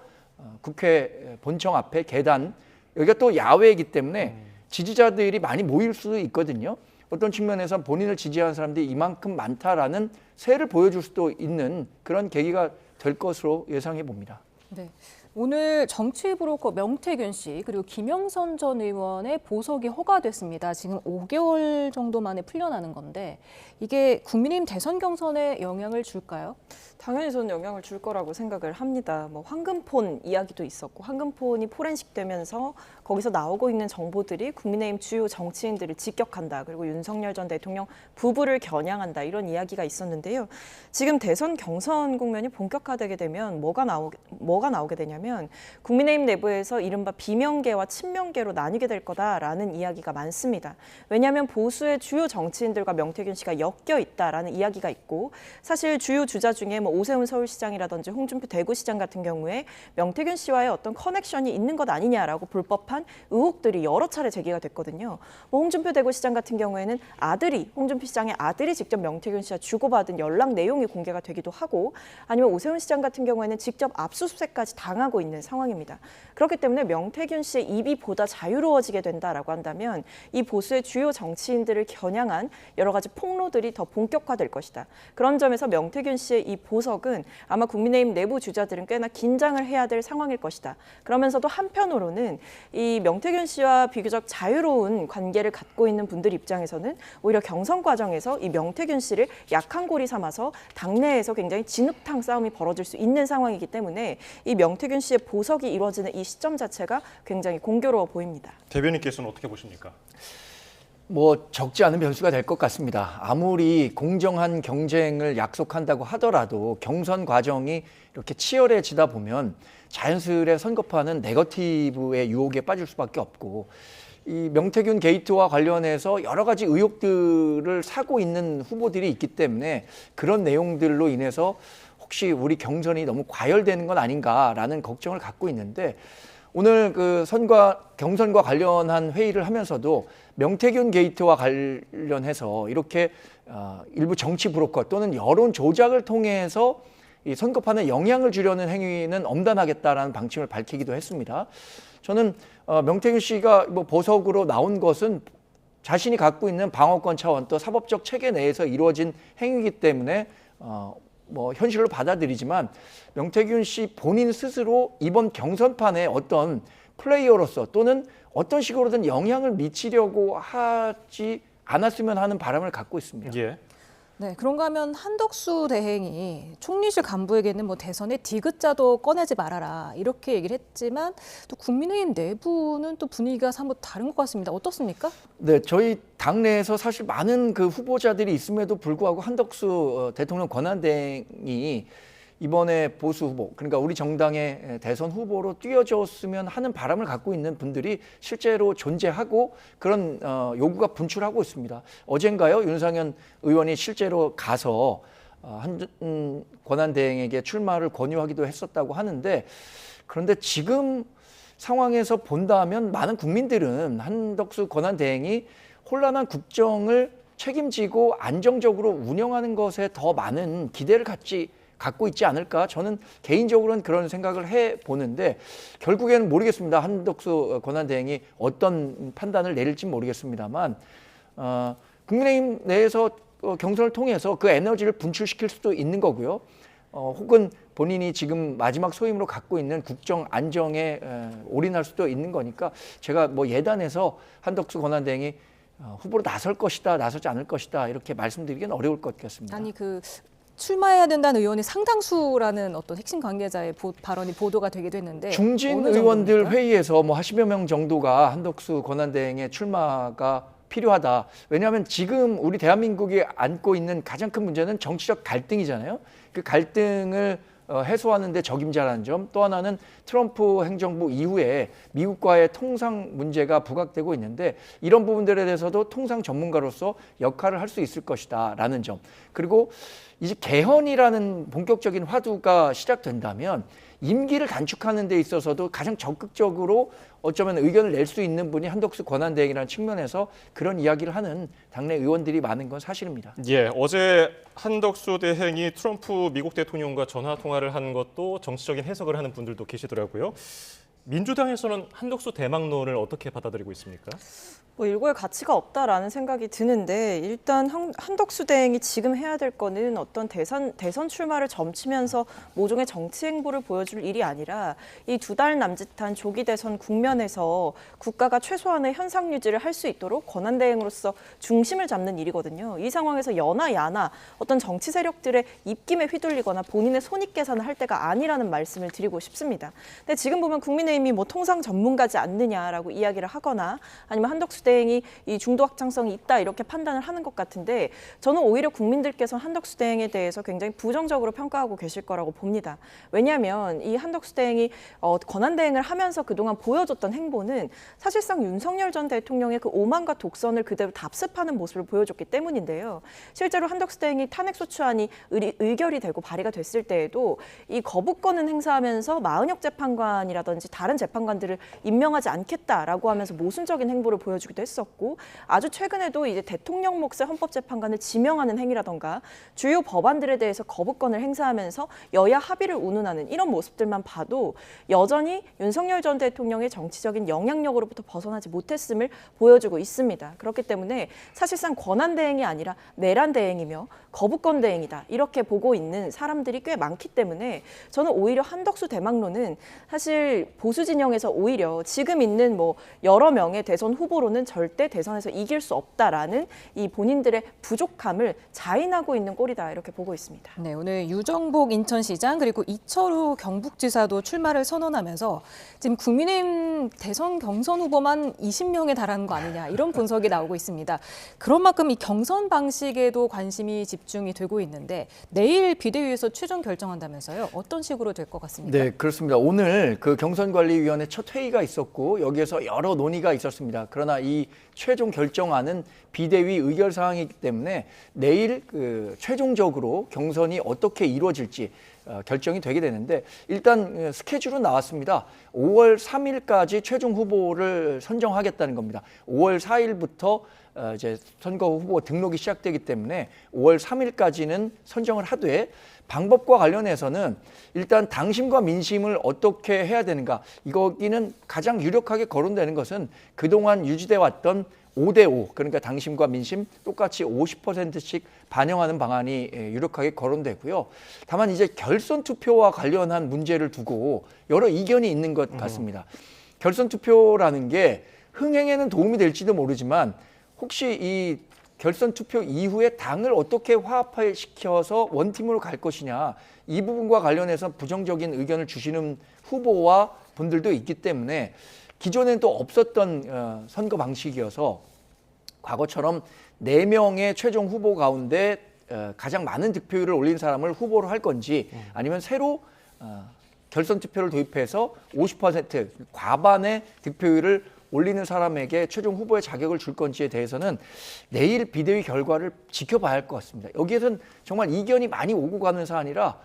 국회 본청 앞에 계단, 여기가 또 야외이기 때문에 지지자들이 많이 모일 수도 있거든요. 어떤 측면에서 본인을 지지하는 사람들이 이만큼 많다라는 세를 보여줄 수도 있는 그런 계기가 될 것으로 예상해 봅니다. 네. 오늘 정치 브로커 명태균 씨 그리고 김영선 전 의원의 보석이 허가됐습니다. 지금 5개월 정도 만에 풀려나는 건데 이게 국민의힘 대선 경선에 영향을 줄까요? 당연히 저는 영향을 줄 거라고 생각을 합니다. 뭐 황금폰 이야기도 있었고 황금폰이 포렌식되면서 거기서 나오고 있는 정보들이 국민의힘 주요 정치인들을 직격한다. 그리고 윤석열 전 대통령 부부를 겨냥한다. 이런 이야기가 있었는데요. 지금 대선 경선 국면이 본격화되게 되면 뭐가 나오게 되냐면 국민의힘 내부에서 이른바 비명계와 친명계로 나뉘게 될 거다라는 이야기가 많습니다. 왜냐하면 보수의 주요 정치인들과 명태균 씨가 엮여 있다라는 이야기가 있고 사실 주요 주자 중에 뭐 오세훈 서울시장이라든지 홍준표 대구시장 같은 경우에 명태균 씨와의 어떤 커넥션이 있는 것 아니냐라고 불법한 의혹들이 여러 차례 제기가 됐거든요. 뭐 홍준표 대구시장 같은 경우에는 홍준표 시장의 아들이 직접 명태균 씨와 주고받은 연락 내용이 공개가 되기도 하고 아니면 오세훈 시장 같은 경우에는 직접 압수수색까지 당하고 원하고 있는 상황입니다. 그렇기 때문에 명태균 씨의 입이 보다 자유로워지게 된다라고 한다면 이 보수의 주요 정치인들을 겨냥한 여러 가지 폭로들이 더 본격화될 것이다. 그런 점에서 명태균 씨의 이 보석은 아마 국민의힘 내부 주자들은 꽤나 긴장을 해야 될 상황일 것이다. 그러면서도 한편으로는 이 명태균 씨와 비교적 자유로운 관계를 갖고 있는 분들 입장에서는 오히려 경선 과정에서 이 명태균 씨를 약한 고리 삼아서 당내에서 굉장히 진흙탕 싸움이 벌어질 수 있는 상황이기 때문에 이 명태균 씨의 보석이 이루어지는 이 시점 자체가 굉장히 공교로워 보입니다. 대변인께서는 어떻게 보십니까? 뭐 적지 않은 변수가 될 것 같습니다. 아무리 공정한 경쟁을 약속한다고 하더라도 경선 과정이 이렇게 치열해지다 보면 자연스레 선거판은 네거티브의 유혹에 빠질 수밖에 없고, 이 명태균 게이트와 관련해서 여러 가지 의혹들을 사고 있는 후보들이 있기 때문에 그런 내용들로 인해서 혹시 우리 경선이 너무 과열되는 건 아닌가라는 걱정을 갖고 있는데, 오늘 그 경선과 관련한 회의를 하면서도 명태균 게이트와 관련해서 이렇게 일부 정치 브로커 또는 여론 조작을 통해서 이 선거판에 영향을 주려는 행위는 엄단하겠다라는 방침을 밝히기도 했습니다. 저는 명태균 씨가 뭐 보석으로 나온 것은 자신이 갖고 있는 방어권 차원 또 사법적 체계 내에서 이루어진 행위이기 때문에 뭐 현실로 받아들이지만, 명태균 씨 본인 스스로 이번 경선판에 어떤 플레이어로서 또는 어떤 식으로든 영향을 미치려고 하지 않았으면 하는 바람을 갖고 있습니다. 예. 네, 그런가 하면 한덕수 대행이 총리실 간부에게는 뭐 대선에 디귿자도 꺼내지 말아라 이렇게 얘기를 했지만, 또 국민의힘 내부는 또 분위기가 사뭇 다른 것 같습니다. 어떻습니까? 네, 저희 당내에서 사실 많은 그 후보자들이 있음에도 불구하고 한덕수 대통령 권한대행이 이번에 보수 후보, 그러니까 우리 정당의 대선 후보로 뛰어줬으면 하는 바람을 갖고 있는 분들이 실제로 존재하고 그런 요구가 분출하고 있습니다. 어젠가요, 윤상현 의원이 실제로 가서 한 권한대행에게 출마를 권유하기도 했었다고 하는데, 그런데 지금 상황에서 본다면 많은 국민들은 한덕수 권한대행이 혼란한 국정을 책임지고 안정적으로 운영하는 것에 더 많은 기대를 갖고 있지 않을까, 저는 개인적으로는 그런 생각을 해보는데, 결국에는 모르겠습니다. 한덕수 권한대행이 어떤 판단을 내릴지 모르겠습니다만, 국민의힘 내에서 경선을 통해서 그 에너지를 분출시킬 수도 있는 거고요. 혹은 본인이 지금 마지막 소임으로 갖고 있는 국정 안정에 올인할 수도 있는 거니까, 제가 뭐 예단해서 한덕수 권한대행이 후보로 나설 것이다, 나서지 않을 것이다 이렇게 말씀드리기는 어려울 것 같습니다. 아니 출마해야 된다는 의원이 상당수라는 어떤 핵심 관계자의 발언이 보도가 되기도 했는데, 중진 의원들 회의에서 뭐 10여 명 정도가 한덕수 권한대행의 출마가 필요하다. 왜냐하면 지금 우리 대한민국이 안고 있는 가장 큰 문제는 정치적 갈등이잖아요. 그 갈등을 해소하는 데 적임자라는 점, 또 하나는 트럼프 행정부 이후에 미국과의 통상 문제가 부각되고 있는데, 이런 부분들에 대해서도 통상 전문가로서 역할을 할 수 있을 것이다 라는 점, 그리고 이제 개헌이라는 본격적인 화두가 시작된다면 임기를 단축하는 데 있어서도 가장 적극적으로 어쩌면 의견을 낼 수 있는 분이 한덕수 권한대행이라는 측면에서 그런 이야기를 하는 당내 의원들이 많은 건 사실입니다. 예, 어제 한덕수 대행이 트럼프 미국 대통령과 전화 통화를 한 것도 정치적인 해석을 하는 분들도 계시더라고요. 민주당에서는 한덕수 대망론을 어떻게 받아들이고 있습니까? 뭐 일고의 가치가 없다라는 생각이 드는데, 일단 한덕수 대행이 지금 해야 될 거는 어떤 대선 출마를 점치면서 모종의 정치 행보를 보여줄 일이 아니라, 이 2달 남짓한 조기 대선 국면에서 국가가 최소한의 현상 유지를 할 수 있도록 권한대행으로서 중심을 잡는 일이거든요. 이 상황에서 여나 야나 어떤 정치 세력들의 입김에 휘둘리거나 본인의 손익 계산을 할 때가 아니라는 말씀을 드리고 싶습니다. 근데 지금 보면 국민의힘이 뭐 통상 전문가지 않느냐라고 이야기를 하거나, 아니면 한덕수 대행이 이 중도 확장성이 있다 이렇게 판단을 하는 것 같은데, 저는 오히려 국민들께서 한덕수 대행에 대해서 굉장히 부정적으로 평가하고 계실 거라고 봅니다. 왜냐하면 이 한덕수 대행이 권한대행을 하면서 그동안 보여줬던 행보는 사실상 윤석열 전 대통령의 그 오만과 독선을 그대로 답습하는 모습을 보여줬기 때문인데요. 실제로 한덕수 대행이 탄핵소추안이 의결이 되고 발의가 됐을 때에도 이 거부권은 행사하면서 마은혁 재판관이라든지 다른 재판관들을 임명하지 않겠다라고 하면서 모순적인 행보를 보여주기도 했었고 아주 최근에도 이제 대통령 몫의 헌법재판관을 지명하는 행위라던가 주요 법안들에 대해서 거부권을 행사하면서 여야 합의를 운운하는 이런 모습들만 봐도 여전히 윤석열 전 대통령의 정치적인 영향력으로부터 벗어나지 못했음을 보여주고 있습니다. 그렇기 때문에 사실상 권한 대행이 아니라 내란 대행이며 거부권 대행이다 이렇게 보고 있는 사람들이 꽤 많기 때문에 저는 오히려 한덕수 대망론은 사실 보수 진영에서 오히려 지금 있는 뭐 여러 명의 대선 후보로는 절대 대선에서 이길 수 없다라는 이 본인들의 부족함을 자인하고 있는 꼴이다 이렇게 보고 있습니다. 네, 오늘 유정복 인천시장 그리고 이철우 경북지사도 출마를 선언하면서 지금 국민의힘 대선 경선 후보만 20명에 달하는 거 아니냐 이런 분석이 나오고 있습니다. 그런 만큼 이 경선 방식에도 관심이 집중이 되고 있는데 내일 비대위에서 최종 결정한다면서요. 어떤 식으로 될 것 같습니까? 네, 그렇습니다. 오늘 그 경선관리위원회 첫 회의가 있었고 여기에서 여러 논의가 있었습니다. 그러나 이 최종 결정안은 비대위 의결 사항이기 때문에 내일 그 최종적으로 경선이 어떻게 이루어질지 결정이 되게 되는데 일단 스케줄은 나왔습니다. 5월 3일까지 최종 후보를 선정하겠다는 겁니다. 5월 4일부터 이제 선거 후보 등록이 시작되기 때문에 5월 3일까지는 선정을 하되 방법과 관련해서는 일단 당심과 민심을 어떻게 해야 되는가 이거기는 가장 유력하게 거론되는 것은 그동안 유지돼 왔던 5대5 그러니까 당심과 민심 똑같이 50%씩 반영하는 방안이 유력하게 거론되고요. 다만 이제 결선 투표와 관련한 문제를 두고 여러 이견이 있는 것 같습니다. 결선 투표라는 게 흥행에는 도움이 될지도 모르지만 혹시 이 결선 투표 이후에 당을 어떻게 화합시켜서 원팀으로 갈 것이냐 이 부분과 관련해서 부정적인 의견을 주시는 후보와 분들도 있기 때문에 기존엔 또 없었던 선거 방식이어서 과거처럼 4명의 최종 후보 가운데 가장 많은 득표율을 올린 사람을 후보로 할 건지 아니면 새로 결선 투표를 도입해서 50% 과반의 득표율을 올리는 사람에게 최종 후보의 자격을 줄 건지에 대해서는 내일 비대위 결과를 지켜봐야 할 것 같습니다. 여기에서는 정말 이견이 많이 오고 가는 사안이라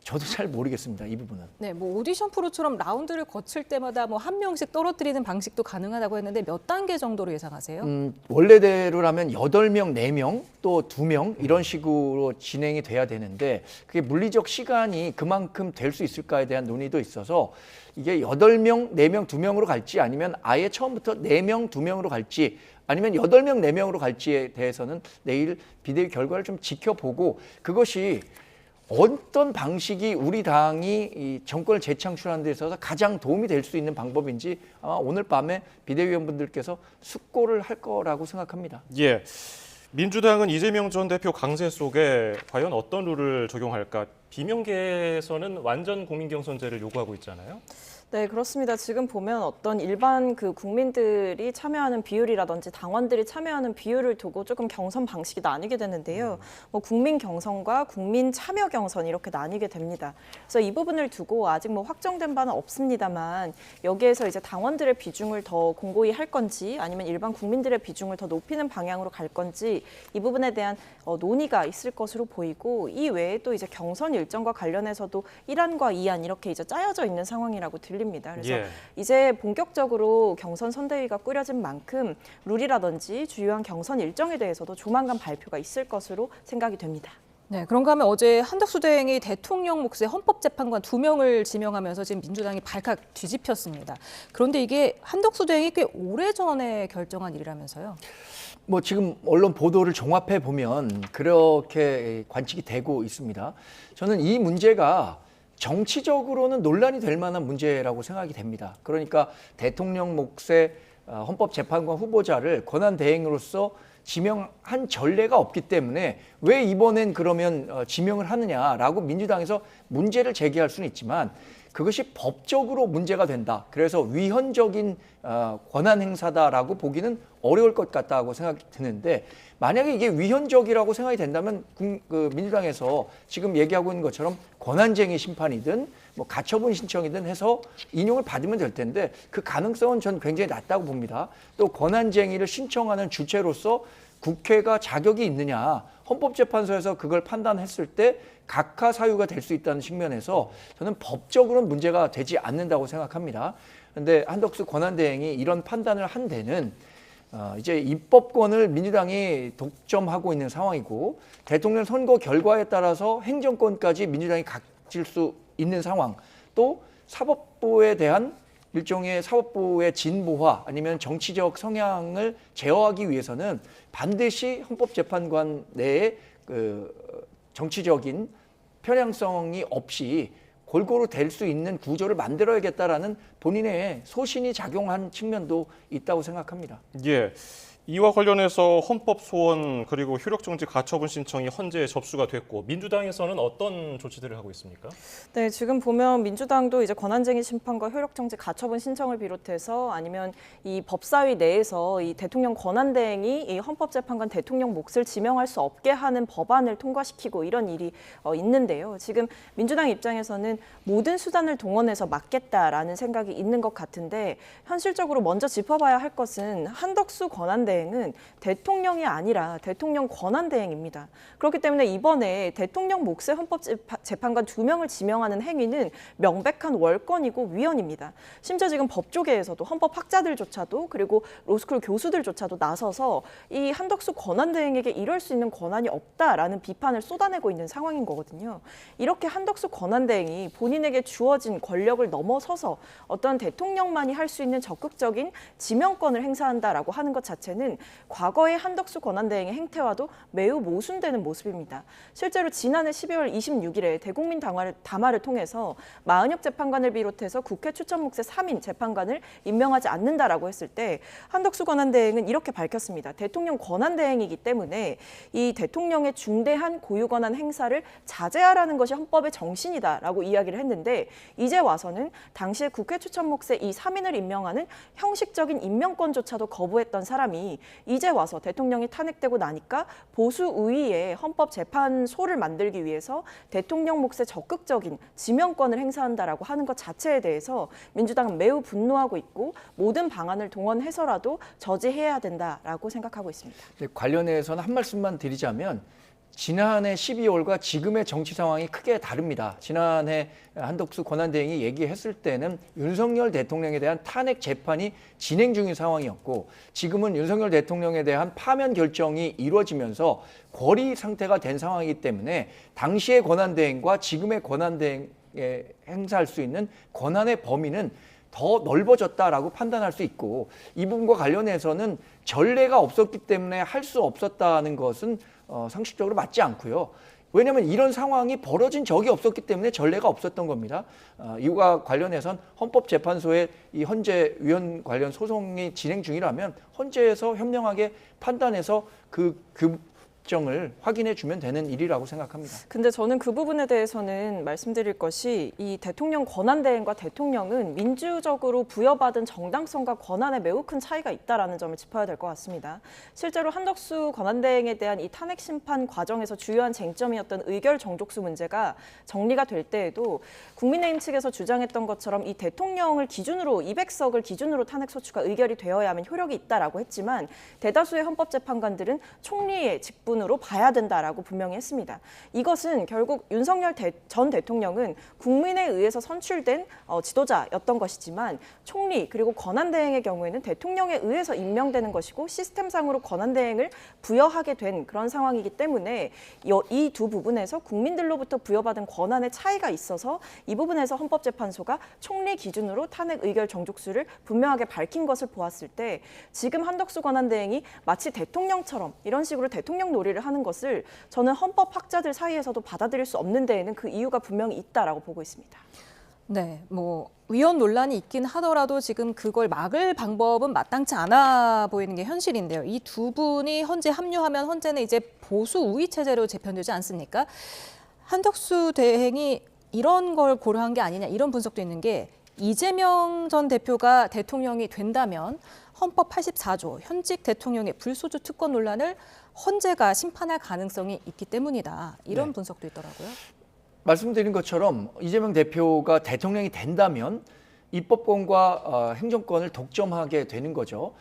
저도 잘 모르겠습니다. 이 부분은. 네, 뭐 오디션 프로처럼 라운드를 거칠 때마다 뭐 한 명씩 떨어뜨리는 방식도 가능하다고 했는데 몇 단계 정도로 예상하세요? 원래대로라면 8명, 4명, 또 2명 이런 식으로 진행이 돼야 되는데 그게 물리적 시간이 그만큼 될 수 있을까에 대한 논의도 있어서 이게 8명, 4명, 2명으로 갈지 아니면 아예 처음부터 4명, 2명으로 갈지 아니면 8명, 4명으로 갈지에 대해서는 내일 비대위 결과를 좀 지켜보고 그것이 어떤 방식이 우리 당이 이 정권을 재창출하는 데 있어서 가장 도움이 될 수 있는 방법인지 아마 오늘 밤에 비대위원분들께서 숙고를 할 거라고 생각합니다. 예, 민주당은 이재명 전 대표 강세 속에 과연 어떤 룰을 적용할까? 비명계에서는 완전 국민경선제를 요구하고 있잖아요. 네, 그렇습니다. 지금 보면 어떤 일반 그 국민들이 참여하는 비율이라든지 당원들이 참여하는 비율을 두고 조금 경선 방식이 나뉘게 되는데요. 뭐 국민 경선과 국민 참여 경선 이렇게 나뉘게 됩니다. 그래서 이 부분을 두고 아직 뭐 확정된 바는 없습니다만 여기에서 이제 당원들의 비중을 더 공고히 할 건지 아니면 일반 국민들의 비중을 더 높이는 방향으로 갈 건지 이 부분에 대한 논의가 있을 것으로 보이고 이 외에 또 이제 경선 일정과 관련해서도 1안과 2안 이렇게 이제 짜여져 있는 상황이라고 들립니다. 그래서 이제 본격적으로 경선 선대위가 꾸려진 만큼 룰이라든지 주요한 경선 일정에 대해서도 조만간 발표가 있을 것으로 생각이 됩니다. 네, 그런가 하면 어제 한덕수 대행이 대통령 몫의 헌법재판관 2명을 지명하면서 지금 민주당이 발칵 뒤집혔습니다. 그런데 이게 한덕수 대행이 꽤 오래전에 결정한 일이라면서요? 뭐 지금 언론 보도를 종합해 보면 그렇게 관측이 되고 있습니다. 저는 이 문제가 정치적으로는 논란이 될 만한 문제라고 생각이 됩니다. 그러니까 대통령 몫의 헌법재판관 후보자를 권한대행으로서 지명한 전례가 없기 때문에 왜 이번엔 그러면 지명을 하느냐라고 민주당에서 문제를 제기할 수는 있지만 그것이 법적으로 문제가 된다. 그래서 위헌적인 권한 행사다라고 보기는 어려울 것 같다고 생각이 드는데 만약에 이게 위헌적이라고 생각이 된다면 민주당에서 지금 얘기하고 있는 것처럼 권한쟁의 심판이든 뭐 가처분 신청이든 해서 인용을 받으면 될 텐데 그 가능성은 전 굉장히 낮다고 봅니다. 또 권한쟁의를 신청하는 주체로서 국회가 자격이 있느냐 헌법재판소에서 그걸 판단했을 때 각하 사유가 될 수 있다는 측면에서 저는 법적으로는 문제가 되지 않는다고 생각합니다. 그런데 한덕수 권한대행이 이런 판단을 한 데는 이제 입법권을 민주당이 독점하고 있는 상황이고 대통령 선거 결과에 따라서 행정권까지 민주당이 가질 수 있는 상황, 또 사법부에 대한 일종의 사법부의 진보화 아니면 정치적 성향을 제어하기 위해서는 반드시 헌법재판관 내에 정치적인 편향성이 없이 골고루 될 수 있는 구조를 만들어야겠다라는 본인의 소신이 작용한 측면도 있다고 생각합니다. 예. 이와 관련해서 헌법 소원 그리고 효력정지 가처분 신청이 헌재에 접수가 됐고 민주당에서는 어떤 조치들을 하고 있습니까? 네, 지금 보면 민주당도 이제 권한쟁의 심판과 효력정지 가처분 신청을 비롯해서 아니면 이 법사위 내에서 이 대통령 권한대행이 이 헌법재판관 대통령 몫을 지명할 수 없게 하는 법안을 통과시키고 이런 일이 있는데요. 지금 민주당 입장에서는 모든 수단을 동원해서 막겠다라는 생각이 있는 것 같은데 현실적으로 먼저 짚어봐야 할 것은 한덕수 권한대행은 대통령이 아니라 대통령 권한대행입니다. 그렇기 때문에 이번에 대통령 몫의 헌법재판관 2명을 지명하는 행위는 명백한 월권이고 위헌입니다. 심지어 지금 법조계에서도 헌법학자들조차도 그리고 로스쿨 교수들조차도 나서서 이 한덕수 권한대행에게 이럴 수 있는 권한이 없다라는 비판을 쏟아내고 있는 상황인 거거든요. 이렇게 한덕수 권한대행이 본인에게 주어진 권력을 넘어서서 어떤 대통령만이 할 수 있는 적극적인 지명권을 행사한다라고 하는 것 자체는 과거의 한덕수 권한대행의 행태와도 매우 모순되는 모습입니다. 실제로 지난해 12월 26일에 대국민 담화를 통해서 마은혁 재판관을 비롯해서 국회 추천 몫의 3인 재판관을 임명하지 않는다라고 했을 때 한덕수 권한대행은 이렇게 밝혔습니다. 대통령 권한대행이기 때문에 이 대통령의 중대한 고유 권한 행사를 자제하라는 것이 헌법의 정신이다라고 이야기를 했는데 이제 와서는 당시에 국회 추천 몫의 이 3인을 임명하는 형식적인 임명권조차도 거부했던 사람이 이제 와서 대통령이 탄핵되고 나니까 보수 우위의 헌법재판소를 만들기 위해서 대통령 몫의 적극적인 지명권을 행사한다라고 하는 것 자체에 대해서 민주당은 매우 분노하고 있고 모든 방안을 동원해서라도 저지해야 된다라고 생각하고 있습니다. 네, 관련해서는 한 말씀만 드리자면 지난해 12월과 지금의 정치 상황이 크게 다릅니다. 지난해 한덕수 권한대행이 얘기했을 때는 윤석열 대통령에 대한 탄핵 재판이 진행 중인 상황이었고 지금은 윤석열 대통령에 대한 파면 결정이 이루어지면서 고리 상태가 된 상황이기 때문에 당시의 권한대행과 지금의 권한대행에 행사할 수 있는 권한의 범위는 더 넓어졌다라고 판단할 수 있고 이 부분과 관련해서는 전례가 없었기 때문에 할 수 없었다는 것은 상식적으로 맞지 않고요. 왜냐하면 이런 상황이 벌어진 적이 없었기 때문에 전례가 없었던 겁니다. 이와 관련해선 헌법재판소의 이 헌재 위원 관련 소송이 진행 중이라면 헌재에서 현명하게 판단해서 그 정을 확인해 주면 되는 일이라고 생각합니다. 근데 저는 그 부분에 대해서는 말씀드릴 것이 이 대통령 권한대행과 대통령은 민주적으로 부여받은 정당성과 권한에 매우 큰 차이가 있다라는 점을 짚어야 될 것 같습니다. 실제로 한덕수 권한대행에 대한 이 탄핵 심판 과정에서 주요한 쟁점이었던 의결 정족수 문제가 정리가 될 때에도 국민의힘 측에서 주장했던 것처럼 이 대통령을 기준으로 200석을 기준으로 탄핵 소추가 의결이 되어야만 효력이 있다라고 했지만 대다수의 헌법재판관들은 총리의 직분으로 봐야 된다라고 분명히 했습니다. 이것은 결국 윤석열 전 대통령은 국민에 의해서 선출된 지도자였던 것이지만 총리 그리고 권한대행의 경우에는 대통령에 의해서 임명되는 것이고 시스템상으로 권한대행을 부여하게 된 그런 상황이기 때문에 이 두 부분에서 국민들로부터 부여받은 권한의 차이가 있어서 이 부분에서 헌법재판소가 총리 기준으로 탄핵 의결 정족수를 분명하게 밝힌 것을 보았을 때 지금 한덕수 권한대행이 마치 대통령처럼 이런 식으로 대통령 놀이를 하는 것을 저는 헌법학자들 사이에서도 받아들일 수 없는 데에는 그 이유가 분명히 있다라고 보고 있습니다. 네, 위헌 논란이 있긴 하더라도 지금 그걸 막을 방법은 마땅치 않아 보이는 게 현실인데요. 이 두 분이 헌재 합류하면 헌재는 이제 보수 우위 체제로 재편되지 않습니까? 한덕수 대행이 이런 걸 고려한 게 아니냐 이런 분석도 있는 게 이재명 전 대표가 대통령이 된다면 헌법 84조 현직 대통령의 불소주 특권 논란을 헌재가 심판할 가능성이 있기 때문이다. 이런 분석도 있더라고요. 말씀드린 것처럼 이재명 대표가 대통령이 된다면 입법권과 행정권을 독점하게 되는 거죠.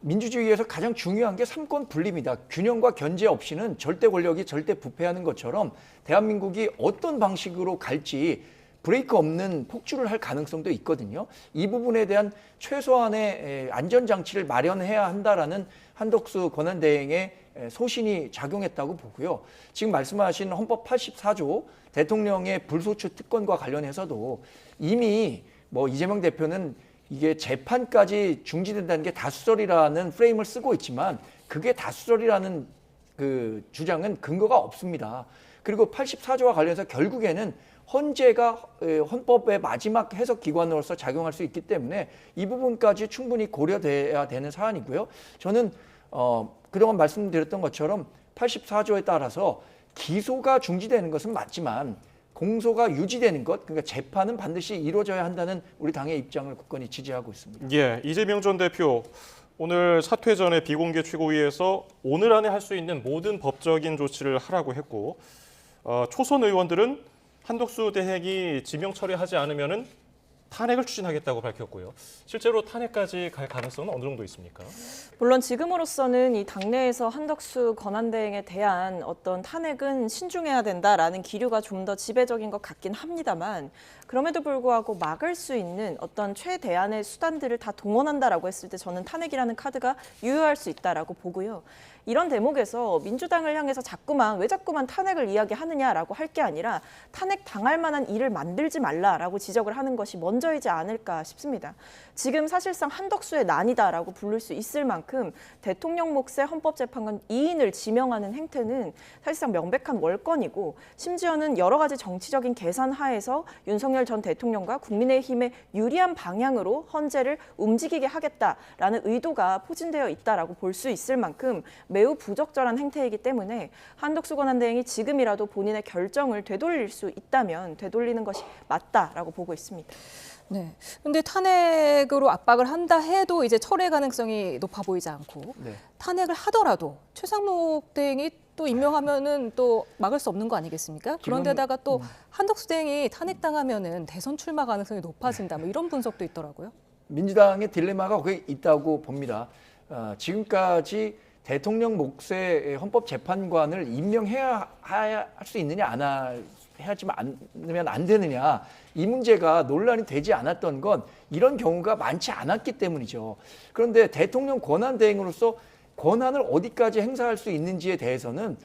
민주주의에서 가장 중요한 게 삼권 분립입니다. 균형과 견제 없이는 절대 권력이 절대 부패하는 것처럼 대한민국이 어떤 방식으로 갈지 브레이크 없는 폭주를 할 가능성도 있거든요. 이 부분에 대한 최소한의 안전장치를 마련해야 한다라는 한덕수 권한대행의 소신이 작용했다고 보고요. 지금 말씀하신 헌법 84조 대통령의 불소추 특권과 관련해서도 이미 뭐 이재명 대표는 이게 재판까지 중지된다는 게 다수설이라는 프레임을 쓰고 있지만 그게 다수설이라는 그 주장은 근거가 없습니다. 그리고 84조와 관련해서 결국에는 헌재가 헌법의 마지막 해석 기관으로서 작용할 수 있기 때문에 이 부분까지 충분히 고려돼야 되는 사안이고요. 저는 그동안 말씀드렸던 것처럼 84조에 따라서 기소가 중지되는 것은 맞지만 공소가 유지되는 것, 그러니까 재판은 반드시 이루어져야 한다는 우리 당의 입장을 굳건히 지지하고 있습니다. 예, 이재명 전 대표 오늘 사퇴 전에 비공개 최고위에서 오늘 안에 할 수 있는 모든 법적인 조치를 하라고 했고 초선 의원들은 한덕수 대행이 지명 처리하지 않으면은 탄핵을 추진하겠다고 밝혔고요. 실제로 탄핵까지 갈 가능성은 어느 정도 있습니까? 물론 지금으로서는 이 당내에서 한덕수 권한대행에 대한 어떤 탄핵은 신중해야 된다라는 기류가 좀 더 지배적인 것 같긴 합니다만 그럼에도 불구하고 막을 수 있는 어떤 최대한의 수단들을 다 동원한다라고 했을 때 저는 탄핵이라는 카드가 유효할 수 있다라고 보고요. 이런 대목에서 민주당을 향해서 왜 자꾸만 탄핵을 이야기하느냐라고 할 게 아니라 탄핵 당할 만한 일을 만들지 말라라고 지적을 하는 것이 먼저이지 않을까 싶습니다. 지금 사실상 한덕수의 난이다라고 부를 수 있을 만큼 대통령 몫의 헌법재판관 2인을 지명하는 행태는 사실상 명백한 월권이고 심지어는 여러 가지 정치적인 계산 하에서 윤석열 전 대통령과 국민의힘에 유리한 방향으로 헌재를 움직이게 하겠다라는 의도가 포진되어 있다라고 볼 수 있을 만큼 매우 부적절한 행태이기 때문에 한덕수 권한대행이 지금이라도 본인의 결정을 되돌릴 수 있다면 되돌리는 것이 맞다라고 보고 있습니다. 네. 근데 탄핵으로 압박을 한다 해도 이제 철회 가능성이 높아 보이지 않고 탄핵을 하더라도 최상목 대행이 또 임명하면은 또 막을 수 없는 거 아니겠습니까? 그런데다가 또 한덕수 대행이 탄핵당하면은 대선 출마 가능성이 높아진다. 뭐 이런 분석도 있더라고요. 민주당의 딜레마가 거기 있다고 봅니다. 지금까지 대통령 몫의 헌법재판관을 임명해야 할 수 있느냐 않으면 안 되느냐 이 문제가 논란이 되지 않았던 건 이런 경우가 많지 않았기 때문이죠. 그런데 대통령 권한대행으로서 권한을 어디까지 행사할 수 있는지에 대해서는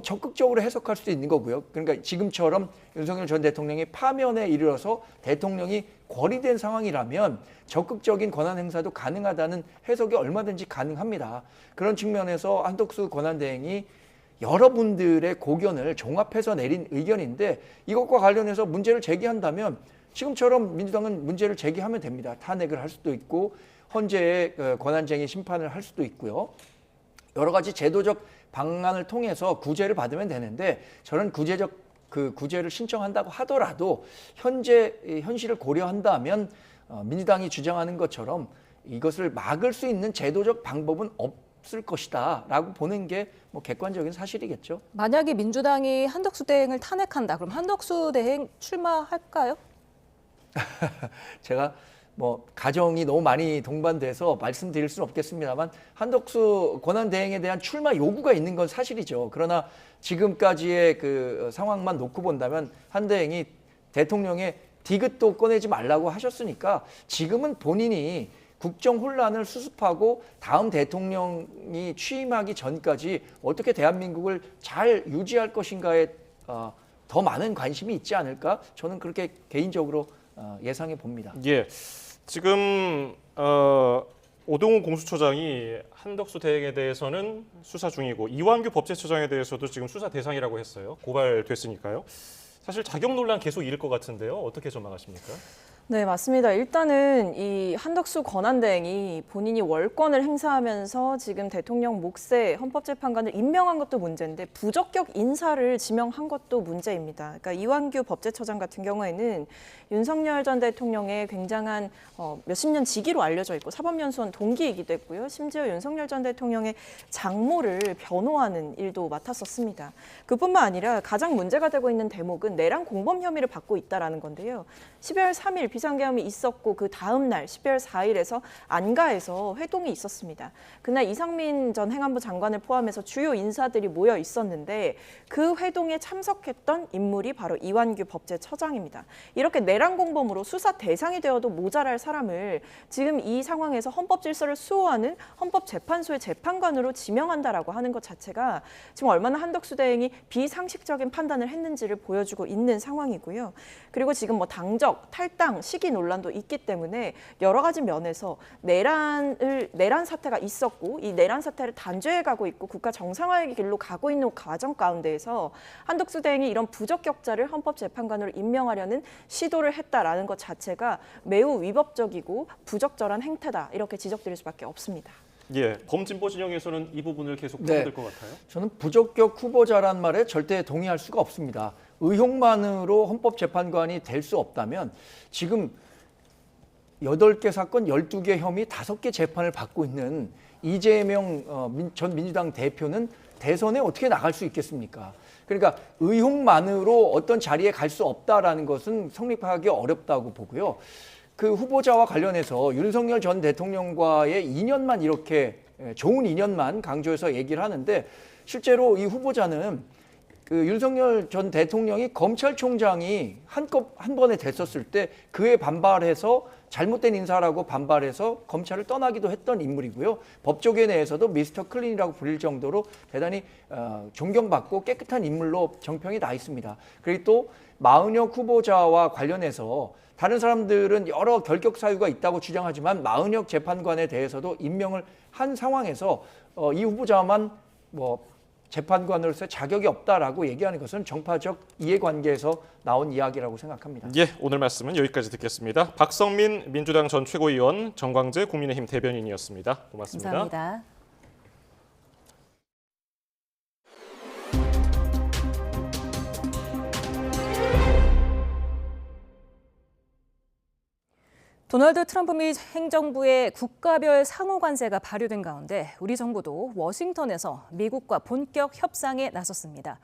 적극적으로 해석할 수도 있는 거고요. 그러니까 지금처럼 윤석열 전 대통령이 파면에 이르러서 대통령이 고리된 상황이라면 적극적인 권한 행사도 가능하다는 해석이 얼마든지 가능합니다. 그런 측면에서 한덕수 권한대행이 여러분들의 고견을 종합해서 내린 의견인데 이것과 관련해서 문제를 제기한다면 지금처럼 민주당은 문제를 제기하면 됩니다. 탄핵을 할 수도 있고 헌재의 권한쟁의 심판을 할 수도 있고요. 여러 가지 제도적 방안을 통해서 구제를 받으면 되는데 저는 구제를 신청한다고 하더라도 현실을 고려한다면 민주당이 주장하는 것처럼 이것을 막을 수 있는 제도적 방법은 없을 것이다라고 보는 게 뭐 객관적인 사실이겠죠. 만약에 민주당이 한덕수 대행을 탄핵한다. 그럼 한덕수 대행 출마할까요? 제가 뭐 가정이 너무 많이 동반돼서 말씀드릴 수는 없겠습니다만 한덕수 권한대행에 대한 출마 요구가 있는 건 사실이죠. 그러나 지금까지의 그 상황만 놓고 본다면 한 대행이 대통령의 디귿도 꺼내지 말라고 하셨으니까 지금은 본인이 국정 혼란을 수습하고 다음 대통령이 취임하기 전까지 어떻게 대한민국을 잘 유지할 것인가에 더 많은 관심이 있지 않을까? 저는 그렇게 개인적으로 예상해 봅니다. 예, 지금 오동훈 공수처장이 한덕수 대행에 대해서는 수사 중이고 이완규 법제처장에 대해서도 지금 수사 대상이라고 했어요. 고발됐으니까요. 사실 자격 논란 계속 일을 것 같은데요. 어떻게 전망하십니까? 네, 맞습니다. 일단은 이 한덕수 권한대행이 본인이 월권을 행사하면서 지금 대통령 몫의 헌법재판관을 임명한 것도 문제인데 부적격 인사를 지명한 것도 문제입니다. 그러니까 이완규 법제처장 같은 경우에는 윤석열 전 대통령의 굉장한 몇십 년 지기로 알려져 있고 사법연수원 동기이기도 했고요. 심지어 윤석열 전 대통령의 장모를 변호하는 일도 맡았었습니다. 그뿐만 아니라 가장 문제가 되고 있는 대목은 내란 공범 혐의를 받고 있다는 건데요. 12월 3일 비상계엄이 있었고 그 다음 날 12월 4일에서 안가에서 회동이 있었습니다. 그날 이상민 전 행안부 장관을 포함해서 주요 인사들이 모여 있었는데 그 회동에 참석했던 인물이 바로 이완규 법제처장입니다. 이렇게 내란 공범으로 수사 대상이 되어도 모자랄 사람을 지금 이 상황에서 헌법 질서를 수호하는 헌법재판소의 재판관으로 지명한다라고 하는 것 자체가 지금 얼마나 한덕수 대행이 비상식적인 판단을 했는지를 보여주고 있는 상황이고요. 그리고 지금 뭐 당적, 탈당, 시기 논란도 있기 때문에 여러 가지 면에서 내란 사태가 있었고 이 내란 사태를 단죄해 가고 있고 국가 정상화의 길로 가고 있는 과정 가운데에서 한덕수 대행이 이런 부적격자를 헌법재판관으로 임명하려는 시도를 했다라는 것 자체가 매우 위법적이고 부적절한 행태다 이렇게 지적드릴 수밖에 없습니다. 예, 범진보 진영에서는 이 부분을 계속 파고들 것 같아요. 저는 부적격 후보자란 말에 절대 동의할 수가 없습니다. 의혹만으로 헌법재판관이 될 수 없다면 지금 8개 사건 12개 혐의 5개 재판을 받고 있는 이재명 전 민주당 대표는 대선에 어떻게 나갈 수 있겠습니까? 그러니까 의혹만으로 어떤 자리에 갈 수 없다라는 것은 성립하기 어렵다고 보고요. 그 후보자와 관련해서 윤석열 전 대통령과의 인연만 이렇게 좋은 인연만 강조해서 얘기를 하는데 실제로 이 후보자는 그 윤석열 전 대통령이 검찰총장이 한 번에 됐었을 때 그에 반발해서 잘못된 인사라고 반발해서 검찰을 떠나기도 했던 인물이고요. 법조계 내에서도 미스터 클린이라고 불릴 정도로 대단히 존경받고 깨끗한 인물로 정평이 나 있습니다. 그리고 또 마은혁 후보자와 관련해서 다른 사람들은 여러 결격 사유가 있다고 주장하지만 마은혁 재판관에 대해서도 임명을 한 상황에서 이 후보자만 재판관으로서 자격이 없다라고 얘기하는 것은 정파적 이해관계에서 나온 이야기라고 생각합니다. 예, 오늘 말씀은 여기까지 듣겠습니다. 박성민 민주당 전 최고위원, 정광재 국민의힘 대변인이었습니다. 고맙습니다. 감사합니다. 도널드 트럼프 미 행정부의 국가별 상호 관세가 발효된 가운데 우리 정부도 워싱턴에서 미국과 본격 협상에 나섰습니다.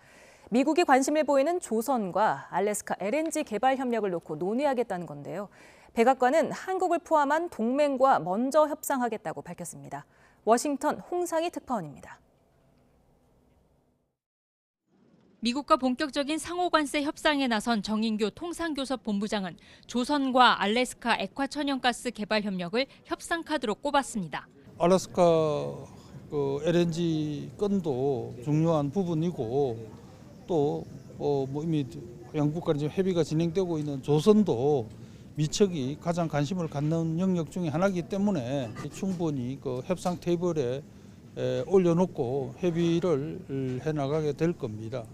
미국이 관심을 보이는 조선과 알래스카 LNG 개발 협력을 놓고 논의하겠다는 건데요. 백악관은 한국을 포함한 동맹과 먼저 협상하겠다고 밝혔습니다. 워싱턴 홍상희 특파원입니다. 미국과 본격적인 상호관세 협상에 나선 정인교 통상교섭 본부장은 조선과 알래스카 액화 천연가스 개발 협력을 협상 카드로 꼽았습니다. 알래스카 LNG 건도 중요한 부분이고 또 이미 양국 간 협의가 진행되고 있는 조선도 미척이 가장 관심을 갖는 영역 중에 하나이기 때문에 충분히 그 협상 테이블에 올려놓고 협의를 해나가게 될 겁니다.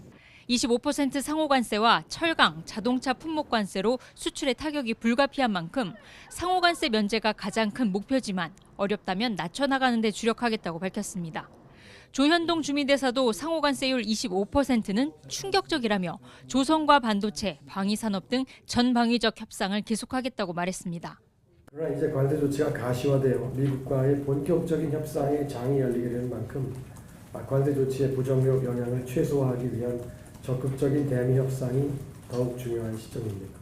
25% 상호관세와 철강, 자동차 품목관세로 수출에 타격이 불가피한 만큼 상호관세 면제가 가장 큰 목표지만 어렵다면 낮춰나가는 데 주력하겠다고 밝혔습니다. 조현동 주미대사도 상호관세율 25%는 충격적이라며 조선과 반도체, 방위산업 등 전방위적 협상을 계속하겠다고 말했습니다. 그러나 이제 관세 조치가 가시화되어 미국과의 본격적인 협상의 장이 열리게 되는 만큼 관세 조치의 부정적 영향을 최소화하기 위한 적극적인 대미 협상이 더욱 중요한 시점입니다.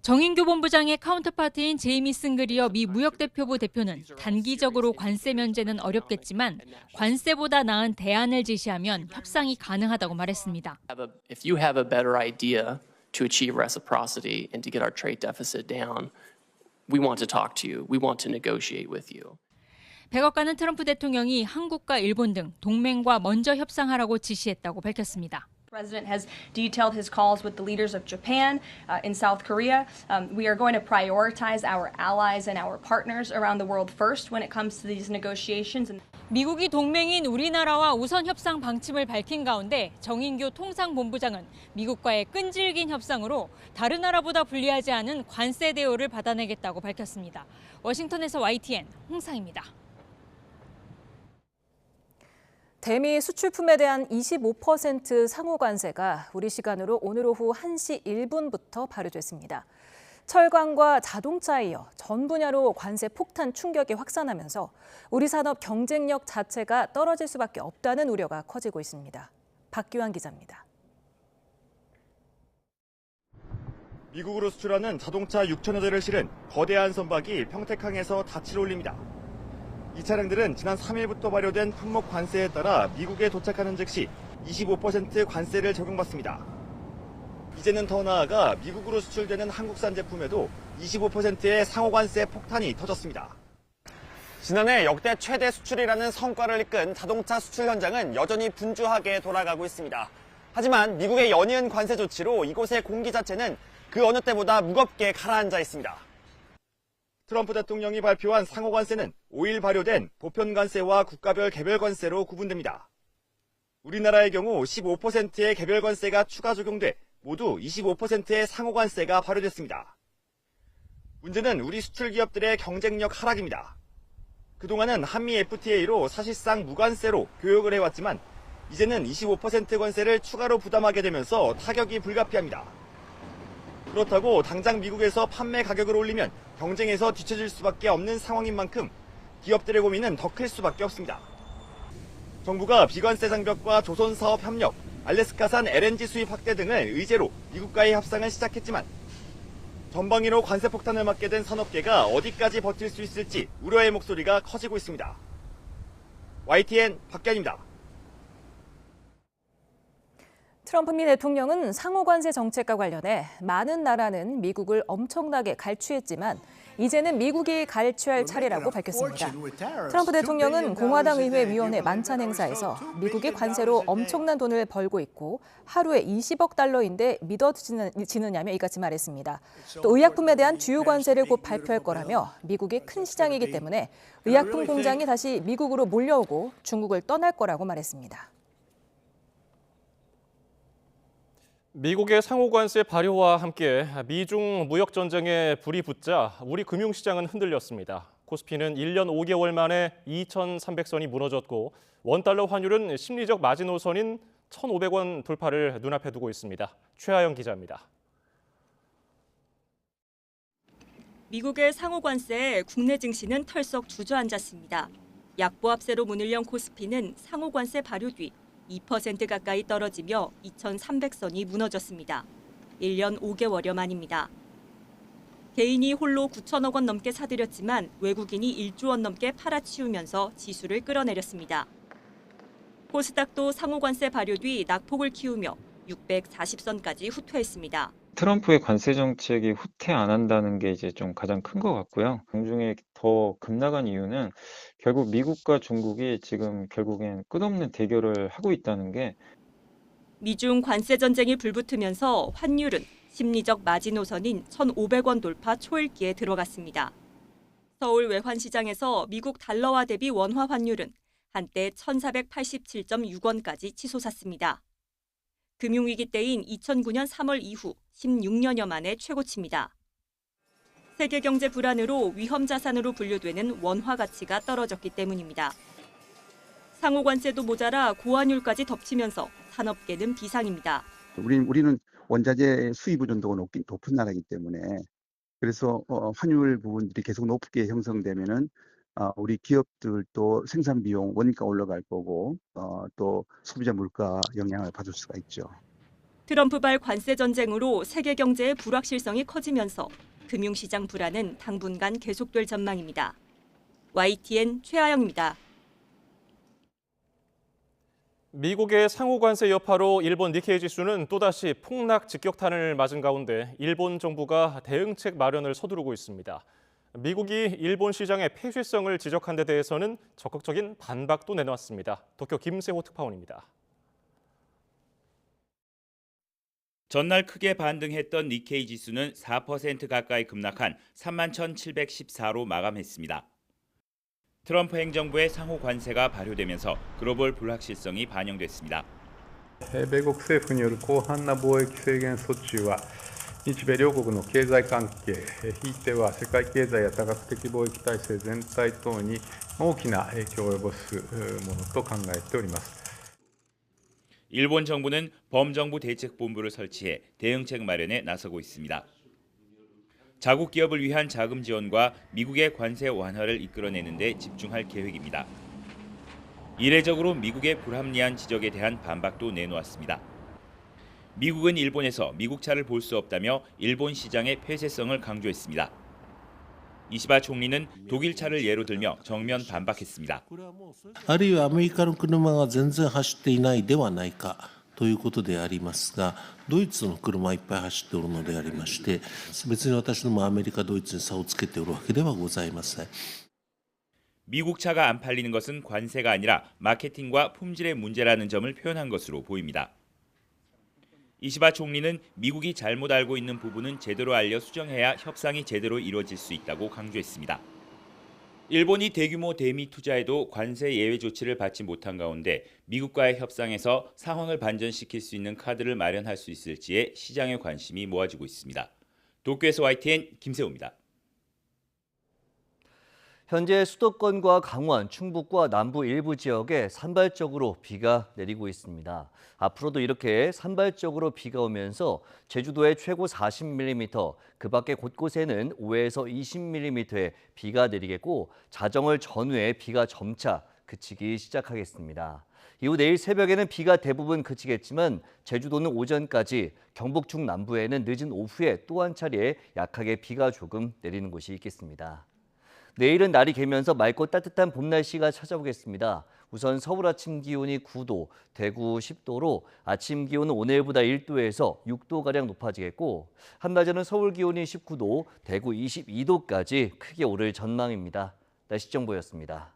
정인교 본부장의 카운터파트인 제이미슨 그리어 미 무역대표부 대표는 단기적으로 관세 면제는 어렵겠지만 관세보다 나은 대안을 제시하면 협상이 가능하다고 말했습니다. If you have a better idea to achieve reciprocity and to get our trade deficit down, we want to talk to you. We want to negotiate with you. 백악관은 트럼프 대통령이 한국과 일본 등 동맹과 먼저 협상하라고 지시했다고 밝혔습니다. The President has detailed his calls with the leaders of Japan and South Korea. We are going to prioritize our allies and our partners around the world first when it comes to these negotiations. 미국이 동맹인 우리나라와 우선 협상 방침을 밝힌 가운데 정인교 통상본부장은 미국과의 끈질긴 협상으로 다른 나라보다 불리하지 않은 관세 대우를 받아내겠다고 밝혔습니다. 워싱턴에서 YTN 홍상입니다. 대미 수출품에 대한 25% 상호관세가 우리 시간으로 오늘 오후 1시 1분부터 발효됐습니다. 철강과 자동차에 이어 전 분야로 관세 폭탄 충격이 확산하면서 우리 산업 경쟁력 자체가 떨어질 수밖에 없다는 우려가 커지고 있습니다. 박규환 기자입니다. 미국으로 수출하는 자동차 6천여 대를 실은 거대한 선박이 평택항에서 닻을 올립니다. 이 차량들은 지난 3일부터 발효된 품목 관세에 따라 미국에 도착하는 즉시 25% 관세를 적용받습니다. 이제는 더 나아가 미국으로 수출되는 한국산 제품에도 25%의 상호관세 폭탄이 터졌습니다. 지난해 역대 최대 수출이라는 성과를 이끈 자동차 수출 현장은 여전히 분주하게 돌아가고 있습니다. 하지만 미국의 연이은 관세 조치로 이곳의 공기 자체는 그 어느 때보다 무겁게 가라앉아 있습니다. 트럼프 대통령이 발표한 상호관세는 5일 발효된 보편관세와 국가별 개별관세로 구분됩니다. 우리나라의 경우 15%의 개별관세가 추가 적용돼 모두 25%의 상호관세가 발효됐습니다. 문제는 우리 수출 기업들의 경쟁력 하락입니다. 그동안은 한미 FTA로 사실상 무관세로 교역을 해왔지만 이제는 25% 관세를 추가로 부담하게 되면서 타격이 불가피합니다. 그렇다고 당장 미국에서 판매 가격을 올리면 경쟁에서 뒤처질 수밖에 없는 상황인 만큼 기업들의 고민은 더 클 수밖에 없습니다. 정부가 비관세 장벽과 조선사업 협력, 알래스카산 LNG 수입 확대 등을 의제로 미국과의 협상을 시작했지만 전방위로 관세 폭탄을 맞게 된 산업계가 어디까지 버틸 수 있을지 우려의 목소리가 커지고 있습니다. YTN 박견입니다. 트럼프 미 대통령은 상호관세 정책과 관련해 많은 나라는 미국을 엄청나게 갈취했지만 이제는 미국이 갈취할 차례라고 밝혔습니다. 트럼프 대통령은 공화당 의회 위원회 만찬 행사에서 미국이 관세로 엄청난 돈을 벌고 있고 하루에 20억 달러인데 믿어지느냐며 이같이 말했습니다. 또 의약품에 대한 주요 관세를 곧 발표할 거라며 미국이 큰 시장이기 때문에 의약품 공장이 다시 미국으로 몰려오고 중국을 떠날 거라고 말했습니다. 미국의 상호관세 발효와 함께 미중 무역 전쟁에 불이 붙자 우리 금융시장은 흔들렸습니다. 코스피는 1년 5개월 만에 2,300선이 무너졌고 원달러 환율은 심리적 마지노선인 1,500원 돌파를 눈앞에 두고 있습니다. 최하영 기자입니다. 미국의 상호관세에 국내 증시는 털썩 주저앉았습니다. 약보합세로 문을 연 코스피는 상호관세 발효 뒤 2% 가까이 떨어지며 2,300선이 무너졌습니다. 1년 5개월여 만입니다. 개인이 홀로 9천억 원 넘게 사들였지만 외국인이 1조 원 넘게 팔아치우면서 지수를 끌어내렸습니다. 코스닥도 상호관세 발효 뒤 낙폭을 키우며 640선까지 후퇴했습니다. 트럼프의 관세 정책이 후퇴 안 한다는 게 이제 좀 가장 큰 것 같고요. 공중에 더 급나간 이유는 결국 미국과 중국이 지금 결국엔 끝없는 대결을 하고 있다는 게 미중 관세 전쟁이 불붙으면서 환율은 심리적 마지노선인 1,500원 돌파 초읽기에 들어갔습니다. 서울 외환시장에서 미국 달러화 대비 원화 환율은 한때 1,487.6원까지 치솟았습니다. 금융위기 때인 2009년 3월 이후 16년여 만에 최고치입니다. 세계 경제 불안으로 위험 자산으로 분류되는 원화 가치가 떨어졌기 때문입니다. 상호관세도 모자라 고환율까지 덮치면서 산업계는 비상입니다. 우리는 원자재 수입 의존도가 높은 나라이기 때문에 그래서 환율 부분들이 계속 높게 형성되면은 우리 기업들도 생산 비용, 원가 올라갈 거고 또 소비자 물가 영향을 받을 수가 있죠. 트럼프발 관세 전쟁으로 세계 경제의 불확실성이 커지면서 금융시장 불안은 당분간 계속될 전망입니다. YTN 최하영입니다. 미국의 상호관세 여파로 일본 니케이 지수는 또다시 폭락 직격탄을 맞은 가운데 일본 정부가 대응책 마련을 서두르고 있습니다. 미국이 일본 시장의 폐쇄성을 지적한 데 대해서는 적극적인 반박도 내놓았습니다. 도쿄 김세호 특파원입니다. 전날 크게 반등했던 니케이 지수는 4% 가까이 급락한 31,714로 마감했습니다. 트럼프 행정부의 상호 관세가 발효되면서 글로벌 불확실성이 반영됐습니다. 米国政府による広範な貿易制限措置は日米両国の経済関係、ひいては世界経済や多角的貿易体制全体等に大きな影響を及ぼすものと考えております。 일본 정부는 범정부 대책본부를 설치해 대응책 마련에 나서고 있습니다. 자국 기업을 위한 자금 지원과 미국의 관세 완화를 이끌어내는 데 집중할 계획입니다. 이례적으로 미국의 불합리한 지적에 대한 반박도 내놓았습니다. 미국은 일본에서 미국 차를 볼 수 없다며 일본 시장의 폐쇄성을 강조했습니다. 이시바 총리는 독일 차를 예로 들며 정면 반박했습니다. あるいはアメリカの車が全然走っていないではないかということでありますが、ドイツの車いっぱい走っておるのでありまして、別に私どもアメリカ、ドイツに差をつけておるわけではございません。 미국 차가 안 팔리는 것은 관세가 아니라 마케팅과 품질의 문제라는 점을 표현한 것으로 보입니다. 이시바 총리는 미국이 잘못 알고 있는 부분은 제대로 알려 수정해야 협상이 제대로 이루어질 수 있다고 강조했습니다. 일본이 대규모 대미 투자에도 관세 예외 조치를 받지 못한 가운데 미국과의 협상에서 상황을 반전시킬 수 있는 카드를 마련할 수 있을지에 시장의 관심이 모아지고 있습니다. 도쿄에서 YTN 김세호입니다. 현재 수도권과 강원, 충북과 남부 일부 지역에 산발적으로 비가 내리고 있습니다. 앞으로도 이렇게 산발적으로 비가 오면서 제주도에 최고 40mm, 그 밖에 곳곳에는 5에서 20mm의 비가 내리겠고 자정을 전후에 비가 점차 그치기 시작하겠습니다. 이후 내일 새벽에는 비가 대부분 그치겠지만 제주도는 오전까지, 경북 중남부에는 늦은 오후에 또 한 차례 약하게 비가 조금 내리는 곳이 있겠습니다. 내일은 날이 개면서 맑고 따뜻한 봄 날씨가 찾아오겠습니다. 우선 서울 아침 기온이 9도, 대구 10도로 아침 기온은 오늘보다 1도에서 6도가량 높아지겠고 한낮에는 서울 기온이 19도, 대구 22도까지 크게 오를 전망입니다. 날씨 정보였습니다.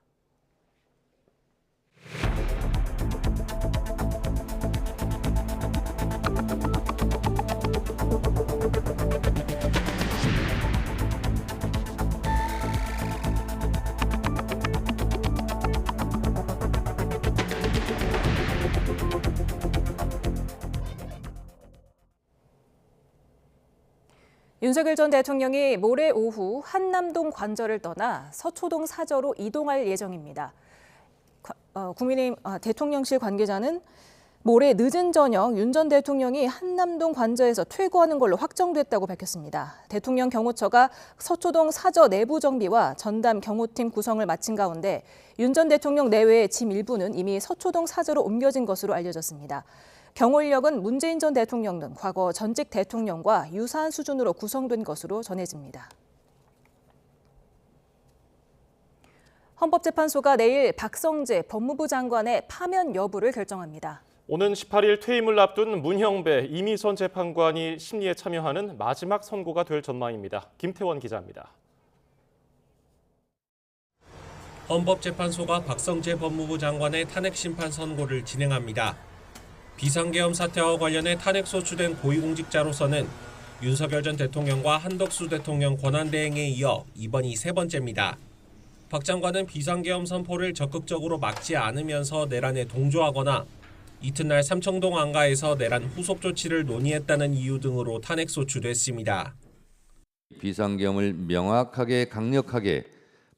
윤석열 전 대통령이 모레 오후 한남동 관저를 떠나 서초동 사저로 이동할 예정입니다. 국민의힘 대통령실 관계자는 모레 늦은 저녁 윤 전 대통령이 한남동 관저에서 퇴거하는 걸로 확정됐다고 밝혔습니다. 대통령 경호처가 서초동 사저 내부 정비와 전담 경호팀 구성을 마친 가운데 윤 전 대통령 내외의 짐 일부는 이미 서초동 사저로 옮겨진 것으로 알려졌습니다. 경호 인력은 문재인 전 대통령 등 과거 전직 대통령과 유사한 수준으로 구성된 것으로 전해집니다. 헌법재판소가 내일 박성재 법무부 장관의 파면 여부를 결정합니다. 오는 18일 퇴임을 앞둔 문형배, 이미선 재판관이 심리에 참여하는 마지막 선고가 될 전망입니다. 김태원 기자입니다. 헌법재판소가 박성재 법무부 장관의 탄핵 심판 선고를 진행합니다. 비상계엄 사태와 관련해 탄핵 소추된 고위공직자로서는 윤석열 전 대통령과 한덕수 대통령 권한대행에 이어 이번이 세 번째입니다. 박 장관은 비상계엄 선포를 적극적으로 막지 않으면서 내란에 동조하거나 이튿날 삼청동 안가에서 내란 후속 조치를 논의했다는 이유 등으로 탄핵 소추됐습니다. 비상계엄을 명확하게 강력하게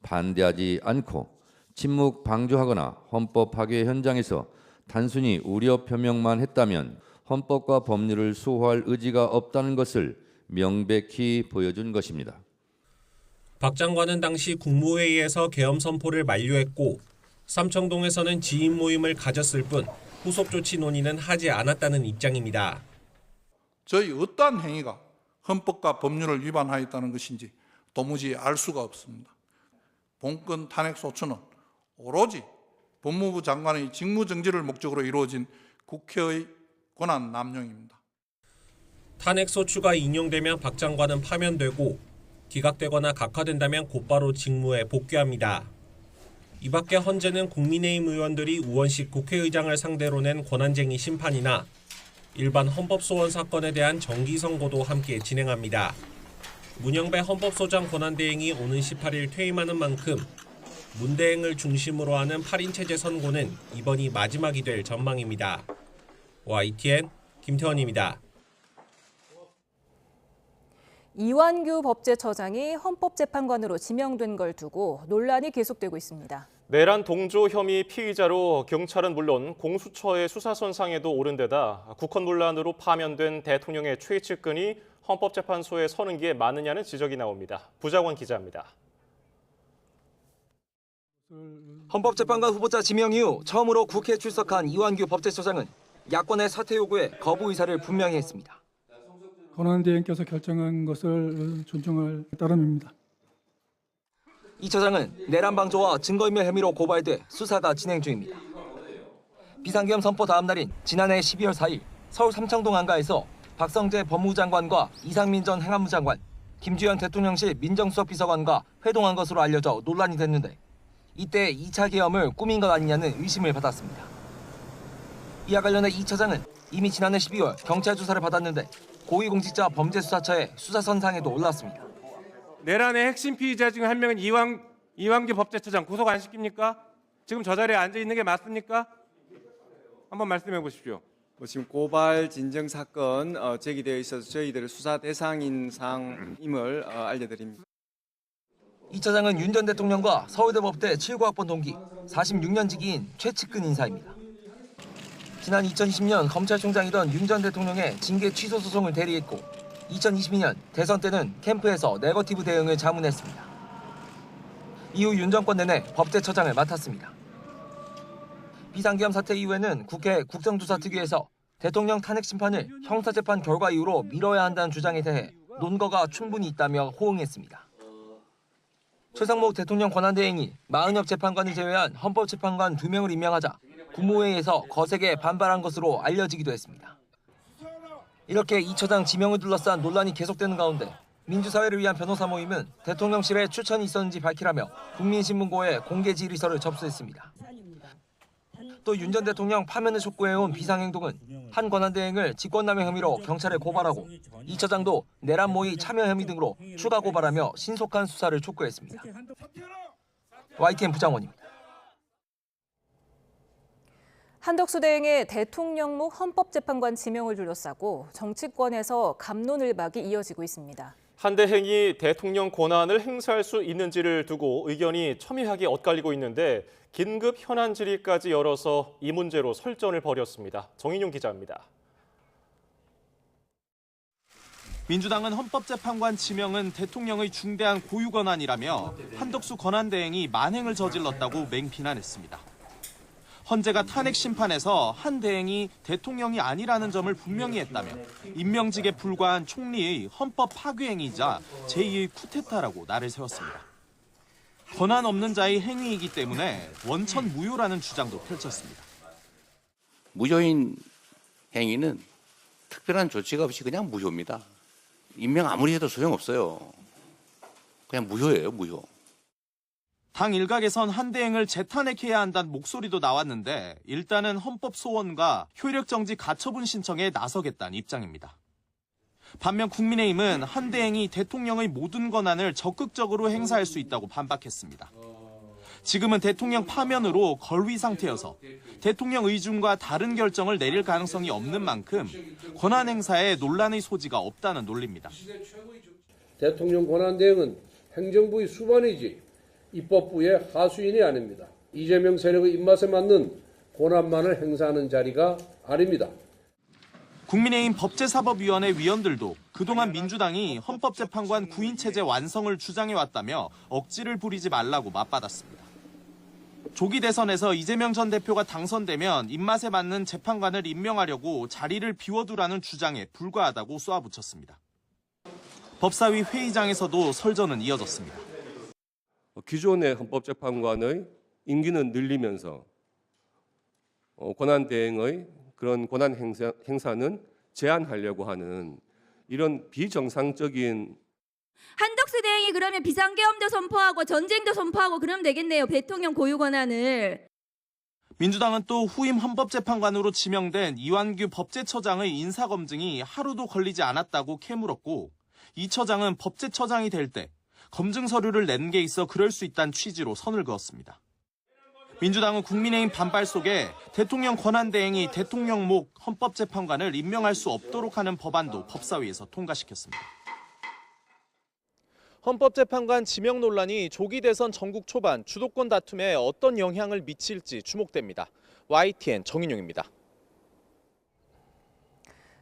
반대하지 않고 침묵 방조하거나 헌법 파괴 현장에서 단순히 우려 표명만 했다면 헌법과 법률을 수호할 의지가 없다는 것을 명백히 보여준 것입니다. 박 장관은 당시 국무회의에서 계엄 선포를 만료했고 삼청동에서는 지인 모임을 가졌을 뿐 후속 조치 논의는 하지 않았다는 입장입니다. 저희 어떠한 행위가 헌법과 법률을 위반하였다는 것인지 도무지 알 수가 없습니다. 본건 탄핵 소추는 오로지 법무부 장관의 직무정지를 목적으로 이루어진 국회의 권한 남용입니다. 탄핵 소추가 인용되면 박 장관은 파면되고 기각되거나 각하된다면 곧바로 직무에 복귀합니다. 이 밖에 헌재는 국민의힘 의원들이 우원식 국회의장을 상대로 낸 권한쟁의 심판이나 일반 헌법소원 사건에 대한 정기 선고도 함께 진행합니다. 문형배 헌법소장 권한대행이 오는 18일 퇴임하는 만큼 문 대행을 중심으로 하는 8인 체제 선고는 이번이 마지막이 될 전망입니다. YTN 김태원입니다. 이완규 법제처장이 헌법재판관으로 지명된 걸 두고 논란이 계속되고 있습니다. 내란 동조 혐의 피의자로 경찰은 물론 공수처의 수사선상에도 오른 데다 국헌 논란으로 파면된 대통령의 최측근이 헌법재판소에 서는 게 맞느냐는 지적이 나옵니다. 부장원 기자입니다. 헌법재판관 후보자 지명 이후 처음으로 국회에 출석한 이완규 법제처장은 야권의 사퇴 요구에 거부 의사를 분명히 했습니다. 권한대행께서 결정한 것을 존중할 따름입니다. 이 처장은 내란 방조와 증거인멸 혐의로 고발돼 수사가 진행 중입니다. 비상계엄 선포 다음 날인 지난해 12월 4일 서울 삼청동 안가에서 박성재 법무부 장관과 이상민 전 행안부 장관, 김주현 대통령실 민정수석비서관과 회동한 것으로 알려져 논란이 됐는데 이때 2차 계엄을 꾸민 것 아니냐는 의심을 받았습니다. 이와 관련해 이 처장은 이미 지난해 12월 경찰 조사를 받았는데 고위공직자 범죄수사처의 수사선상에도 올랐습니다. 내란의 핵심 피의자 중 한 명인 이완규 법제처장 구속 안 시킵니까? 지금 저 자리에 앉아 있는 게 맞습니까? 한번 말씀해 보십시오. 지금 고발 진정 사건 제기되어 있어서 저희들의 수사 대상인 상임을 알려드립니다. 이 처장은 윤 전 대통령과 서울대 법대 79학번 동기, 46년 지기인 최측근 인사입니다. 지난 2020년 검찰총장이던 윤 전 대통령의 징계 취소 소송을 대리했고 2022년 대선 때는 캠프에서 네거티브 대응을 자문했습니다. 이후 윤 정권 내내 법제처장을 맡았습니다. 비상계엄 사태 이후에는 국회 국정조사특위에서 대통령 탄핵 심판을 형사재판 결과 이후로 미뤄야 한다는 주장에 대해 논거가 충분히 있다며 호응했습니다. 최상목 대통령 권한대행이 마은혁 재판관을 제외한 헌법재판관 2명을 임명하자 국무회의에서 거세게 반발한 것으로 알려지기도 했습니다. 이렇게 이 처장 지명을 둘러싼 논란이 계속되는 가운데 민주사회를 위한 변호사 모임은 대통령실에 추천이 있었는지 밝히라며 국민신문고에 공개 질의서를 접수했습니다. 또 윤 전 대통령 파면을 촉구해온 비상행동은 한 권한대행을 직권남용 혐의로 경찰에 고발하고 이 처장도 내란 모의 참여 혐의 등으로 추가 고발하며 신속한 수사를 촉구했습니다. YTN 부장원입니다. 한덕수 대행의 대통령목 헌법재판관 지명을 둘러싸고 정치권에서 갑론을박이 이어지고 있습니다. 한 대행이 대통령 권한을 행사할 수 있는지를 두고 의견이 첨예하게 엇갈리고 있는데 긴급 현안 질의까지 열어서 이 문제로 설전을 벌였습니다. 정인용 기자입니다. 민주당은 헌법재판관 지명은 대통령의 중대한 고유 권한이라며 한덕수 권한대행이 만행을 저질렀다고 맹비난했습니다. 헌재가 탄핵 심판에서 한 대행이 대통령이 아니라는 점을 분명히 했다며 임명직에 불과한 총리의 헌법 파괴행위이자 제2의 쿠데타라고 날을 세웠습니다. 권한 없는 자의 행위이기 때문에 원천 무효라는 주장도 펼쳤습니다. 무효인 행위는 특별한 조치가 없이 그냥 무효입니다. 임명 아무리 해도 소용없어요. 그냥 무효예요, 무효. 당 일각에선 한 대행을 재탄핵해야 한다는 목소리도 나왔는데 일단은 헌법 소원과 효력정지 가처분 신청에 나서겠다는 입장입니다. 반면 국민의힘은 한 대행이 대통령의 모든 권한을 적극적으로 행사할 수 있다고 반박했습니다. 지금은 대통령 파면으로 걸위 상태여서 대통령 의중과 다른 결정을 내릴 가능성이 없는 만큼 권한 행사에 논란의 소지가 없다는 논리입니다. 대통령 권한 대행은 행정부의 수반이지 입법부의 하수인이 아닙니다. 이재명 세력의 입맛에 맞는 권한만을 행사하는 자리가 아닙니다. 국민의힘 법제사법위원회 위원들도 그동안 민주당이 헌법재판관 구인체제 완성을 주장해왔다며 억지를 부리지 말라고 맞받았습니다. 조기 대선에서 이재명 전 대표가 당선되면 입맛에 맞는 재판관을 임명하려고 자리를 비워두라는 주장에 불과하다고 쏘아붙였습니다. 법사위 회의장에서도 설전은 이어졌습니다. 기존의 헌법재판관의 임기는 늘리면서 권한대행의 그런 권한 행사는 제한하려고 하는 이런 비정상적인 한덕수 대행이 그러면 비상계엄도 선포하고 전쟁도 선포하고 그러면 되겠네요. 대통령 고유 권한을. 민주당은 또 후임 헌법재판관으로 지명된 이완규 법제처장의 인사검증이 하루도 걸리지 않았다고 캐물었고 이 처장은 법제처장이 될 때 검증 서류를 낸 게 있어 그럴 수 있다는 취지로 선을 그었습니다. 민주당은 국민의힘 반발 속에 대통령 권한대행이 대통령목 헌법재판관을 임명할 수 없도록 하는 법안도 법사위에서 통과시켰습니다. 헌법재판관 지명 논란이 조기 대선 전국 초반 주도권 다툼에 어떤 영향을 미칠지 주목됩니다. YTN 정인용입니다.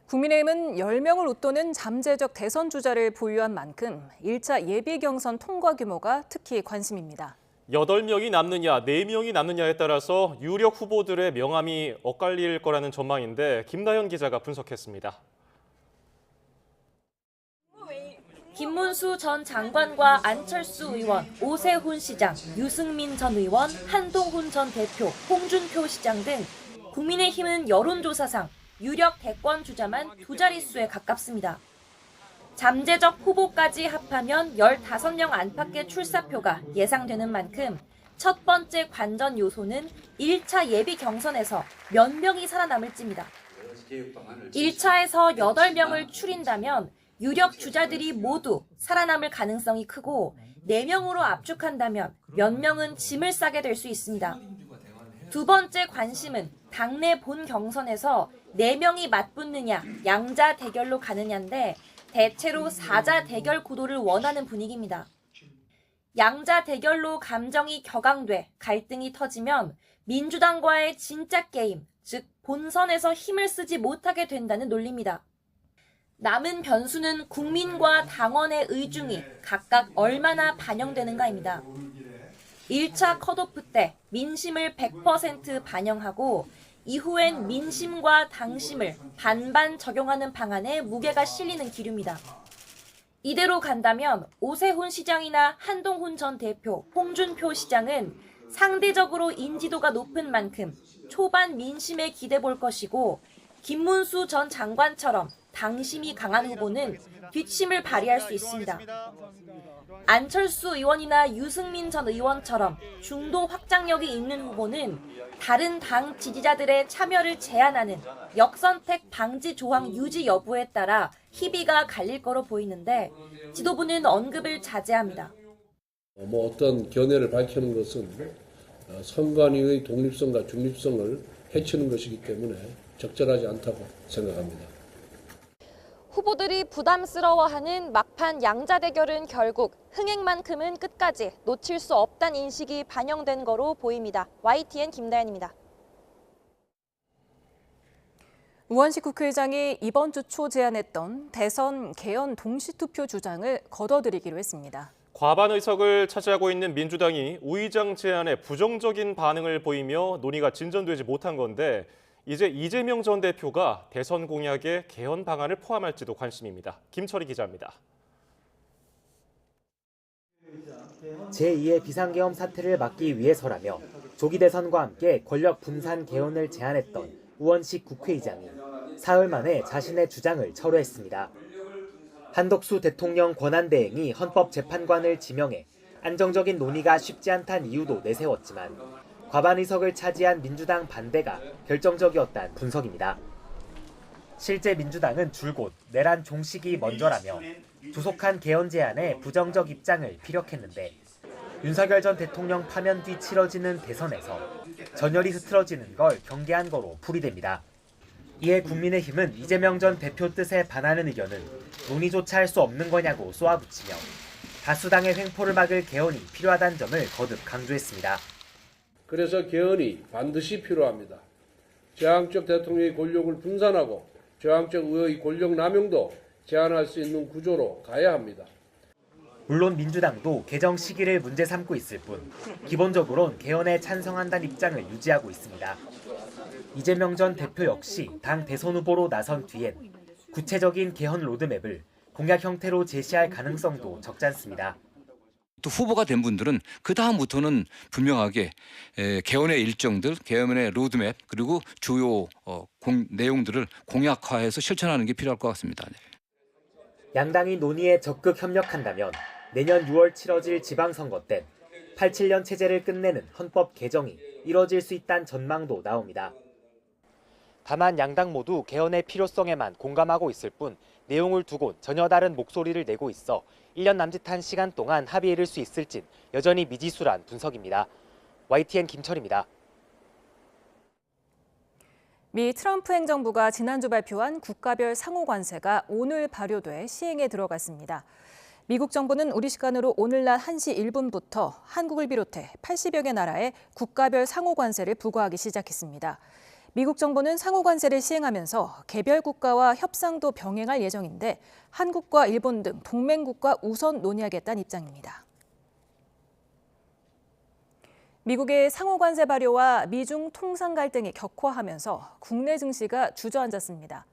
국민의힘은 10명을 웃도는 잠재적 대선 주자를 보유한 만큼 1차 예비 경선 통과 규모가 특히 관심입니다. 8명이 남느냐, 4명이 남느냐에 따라서 유력 후보들의 명함이 엇갈릴 거라는 전망인데 김나연 기자가 분석했습니다. 김문수 전 장관과 안철수 의원, 오세훈 시장, 유승민 전 의원, 한동훈 전 대표, 홍준표 시장 등 국민의힘은 여론조사상 유력 대권 주자만 2자릿수에 가깝습니다. 잠재적 후보까지 합하면 15명 안팎의 출사표가 예상되는 만큼 첫 번째 관전 요소는 1차 예비 경선에서 몇 명이 살아남을지입니다. 1차에서 8명을 추린다면 유력 주자들이 모두 살아남을 가능성이 크고 4명으로 압축한다면 몇 명은 짐을 싸게 될 수 있습니다. 두 번째 관심은 당내 본 경선에서 4명이 맞붙느냐, 양자 대결로 가느냐인데 대체로 4자 대결 구도를 원하는 분위기입니다. 양자 대결로 감정이 격앙돼 갈등이 터지면 민주당과의 진짜 게임, 즉 본선에서 힘을 쓰지 못하게 된다는 논리입니다. 남은 변수는 국민과 당원의 의중이 각각 얼마나 반영되는가입니다. 1차 컷오프 때 민심을 100% 반영하고 이후엔 민심과 당심을 반반 적용하는 방안에 무게가 실리는 기류입니다. 이대로 간다면 오세훈 시장이나 한동훈 전 대표, 홍준표 시장은 상대적으로 인지도가 높은 만큼 초반 민심에 기대볼 것이고 김문수 전 장관처럼 당심이 강한 후보는 뒷심을 발휘할 수 있습니다. 안철수 의원이나 유승민 전 의원처럼 중도 확장력이 있는 후보는 다른 당 지지자들의 참여를 제한하는 역선택 방지 조항 유지 여부에 따라 희비가 갈릴 거로 보이는데 지도부는 언급을 자제합니다. 어떤 견해를 밝히는 것은 선관위의 독립성과 중립성을 해치는 것이기 때문에 적절하지 않다고 생각합니다. 후보들이 부담스러워하는 막판 양자 대결은 결국 흥행만큼은 끝까지 놓칠 수 없다는 인식이 반영된 거로 보입니다. YTN 김다연입니다. 우원식 국회의장이 이번 주 초 제안했던 대선 개헌 동시투표 주장을 거둬들이기로 했습니다. 과반 의석을 차지하고 있는 민주당이 우 의장 제안에 부정적인 반응을 보이며 논의가 진전되지 못한 건데 이제 이재명 전 대표가 대선 공약에 개헌 방안을 포함할지도 관심입니다. 김철희 기자입니다. 제2의 비상계엄 사태를 막기 위해서라며 조기 대선과 함께 권력 분산 개헌을 제안했던 우원식 국회의장이 사흘 만에 자신의 주장을 철회했습니다. 한덕수 대통령 권한대행이 헌법재판관을 지명해 안정적인 논의가 쉽지 않다는 이유도 내세웠지만 과반 의석을 차지한 민주당 반대가 결정적이었다는 분석입니다. 실제 민주당은 줄곧 내란 종식이 먼저라며 조속한 개헌 제안에 부정적 입장을 피력했는데 윤석열 전 대통령 파면 뒤 치러지는 대선에서 전열이 흐트러지는 걸 경계한 거로 풀이됩니다. 이에 국민의힘은 이재명 전 대표 뜻에 반하는 의견은 논의조차 할 수 없는 거냐고 쏘아붙이며 다수당의 횡포를 막을 개헌이 필요하다는 점을 거듭 강조했습니다. 그래서 개헌이 반드시 필요합니다. 저항적 대통령의 권력을 분산하고 저항적 의회의 권력 남용도 제한할 수 있는 구조로 가야 합니다. 물론 민주당도 개정 시기를 문제 삼고 있을 뿐 기본적으로는 개헌에 찬성한다는 입장을 유지하고 있습니다. 이재명 전 대표 역시 당 대선 후보로 나선 뒤엔 구체적인 개헌 로드맵을 공약 형태로 제시할 가능성도 적지 않습니다. 또 후보가 된 분들은 그 다음부터는 분명하게 개헌의 일정들, 개헌의 로드맵 그리고 주요 내용들을 공약화해서 실천하는 게 필요할 것 같습니다. 양당이 논의에 적극 협력한다면 내년 6월 치러질 지방선거 때 87년 체제를 끝내는 헌법 개정이 이뤄질 수 있다는 전망도 나옵니다. 다만 양당 모두 개헌의 필요성에만 공감하고 있을 뿐 내용을 두곤 전혀 다른 목소리를 내고 있어 1년 남짓한 시간 동안 합의에 이를 수 있을진 여전히 미지수란 분석입니다. YTN 김철입니다. 미 트럼프 행정부가 지난주 발표한 국가별 상호관세가 오늘 발효돼 시행에 들어갔습니다. 미국 정부는 우리 시간으로 오늘 낮 1시 1분부터 한국을 비롯해 80여 개 나라에 국가별 상호관세를 부과하기 시작했습니다. 미국 정부는 상호관세를 시행하면서 개별 국가와 협상도 병행할 예정인데 한국과 일본 등 동맹국과 우선 논의하겠다는 입장입니다. 미국의 상호 관세 발효와 미중 통상 갈등이 격화하면서 국내 증시가 주저앉았습니다.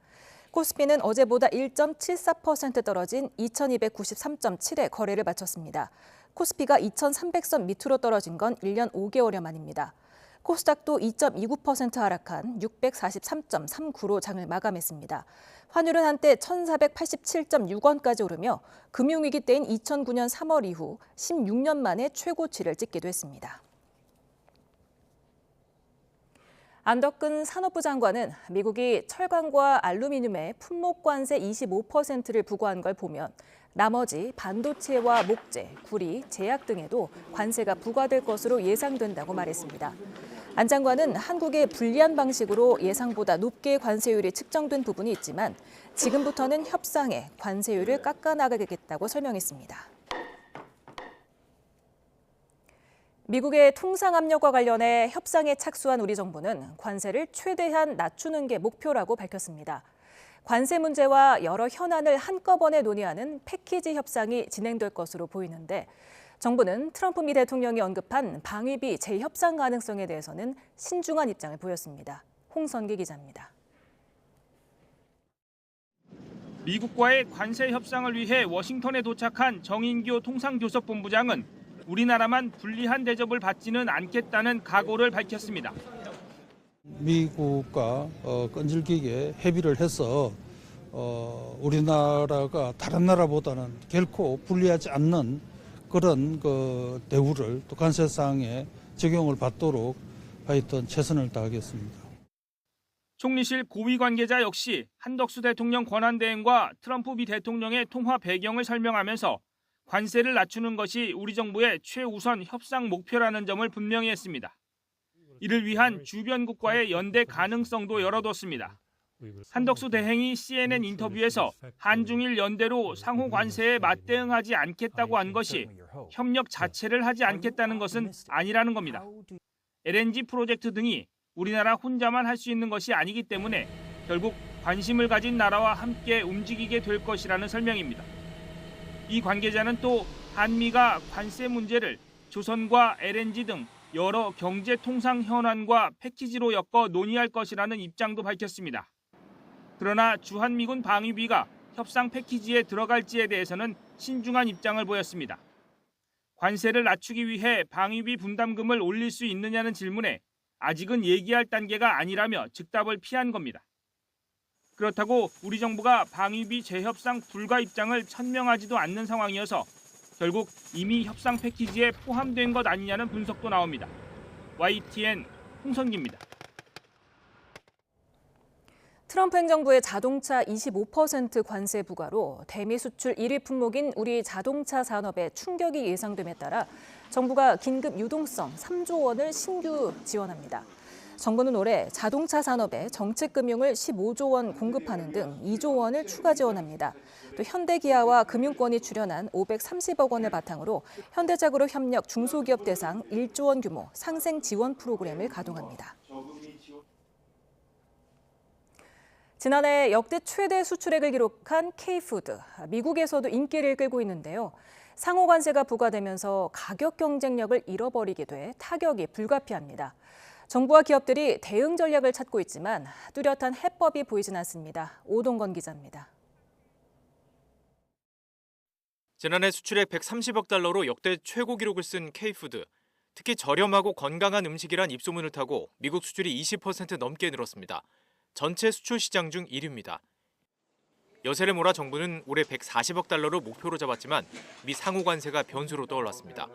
코스피는 어제보다 1.74% 떨어진 2293.7에 거래를 마쳤습니다. 코스피가 2300선 밑으로 떨어진 건 1년 5개월여 만입니다. 코스닥도 2.29% 하락한 643.39로 장을 마감했습니다. 환율은 한때 1,487.6원까지 오르며 금융위기 때인 2009년 3월 이후 16년 만에 최고치를 찍기도 했습니다. 안덕근 산업부 장관은 미국이 철강과 알루미늄에 품목 관세 25%를 부과한 걸 보면 나머지 반도체와 목재, 구리, 제약 등에도 관세가 부과될 것으로 예상된다고 말했습니다. 안 장관은 한국의 불리한 방식으로 예상보다 높게 관세율이 측정된 부분이 있지만 지금부터는 협상에 관세율을 깎아나가겠다고 설명했습니다. 미국의 통상 압력과 관련해 협상에 착수한 우리 정부는 관세를 최대한 낮추는 게 목표라고 밝혔습니다. 관세 문제와 여러 현안을 한꺼번에 논의하는 패키지 협상이 진행될 것으로 보이는데 정부는 트럼프 미 대통령이 언급한 방위비 재협상 가능성에 대해서는 신중한 입장을 보였습니다. 홍선기 기자입니다. 미국과의 관세 협상을 위해 워싱턴에 도착한 정인교 통상교섭본부장은 우리나라만 불리한 대접을 받지는 않겠다는 각오를 밝혔습니다. 미국과 끈질기게 협의를 해서 우리나라가 다른 나라보다는 결코 불리하지 않는 그런 대우를 또 관세상에 적용을 받도록 하여튼 최선을 다하겠습니다. 총리실 고위 관계자 역시 한덕수 대통령 권한대행과 트럼프 미 대통령의 통화 배경을 설명하면서 관세를 낮추는 것이 우리 정부의 최우선 협상 목표라는 점을 분명히 했습니다. 이를 위한 주변국과의 연대 가능성도 열어뒀습니다. 한덕수 대행이 CNN 인터뷰에서 한중일 연대로 상호 관세에 맞대응하지 않겠다고 한 것이 협력 자체를 하지 않겠다는 것은 아니라는 겁니다. LNG 프로젝트 등이 우리나라 혼자만 할 수 있는 것이 아니기 때문에 결국 관심을 가진 나라와 함께 움직이게 될 것이라는 설명입니다. 이 관계자는 또 한미가 관세 문제를 조선과 LNG 등 여러 경제 통상 현안과 패키지로 엮어 논의할 것이라는 입장도 밝혔습니다. 그러나 주한미군 방위비가 협상 패키지에 들어갈지에 대해서는 신중한 입장을 보였습니다. 관세를 낮추기 위해 방위비 분담금을 올릴 수 있느냐는 질문에 아직은 얘기할 단계가 아니라며 즉답을 피한 겁니다. 그렇다고 우리 정부가 방위비 재협상 불가 입장을 천명하지도 않는 상황이어서 결국 이미 협상 패키지에 포함된 것 아니냐는 분석도 나옵니다. YTN 홍선기입니다. 트럼프 행정부의 자동차 25% 관세 부과로 대미 수출 1위 품목인 우리 자동차 산업에 충격이 예상됨에 따라 정부가 긴급 유동성 3조 원을 신규 지원합니다. 정부는 올해 자동차 산업에 정책금융을 15조 원 공급하는 등 2조 원을 추가 지원합니다. 또 현대기아와 금융권이 출연한 530억 원을 바탕으로 현대자그룹 협력 중소기업 대상 1조 원 규모 상생 지원 프로그램을 가동합니다. 지난해 역대 최대 수출액을 기록한 K푸드, 미국에서도 인기를 끌고 있는데요. 상호 관세가 부과되면서 가격 경쟁력을 잃어버리게 돼 타격이 불가피합니다. 정부와 기업들이 대응 전략을 찾고 있지만 뚜렷한 해법이 보이진 않습니다. 오동건 기자입니다. 지난해 수출액 130억 달러로 역대 최고 기록을 쓴 K푸드. 특히 저렴하고 건강한 음식이란 입소문을 타고 미국 수출이 20% 넘게 늘었습니다. 전체 수출 시장 중 1위입니다. 여세를 몰아 정부는 올해 140억 달러로 목표로 잡았지만 미 상호 관세가 변수로 떠올랐습니다.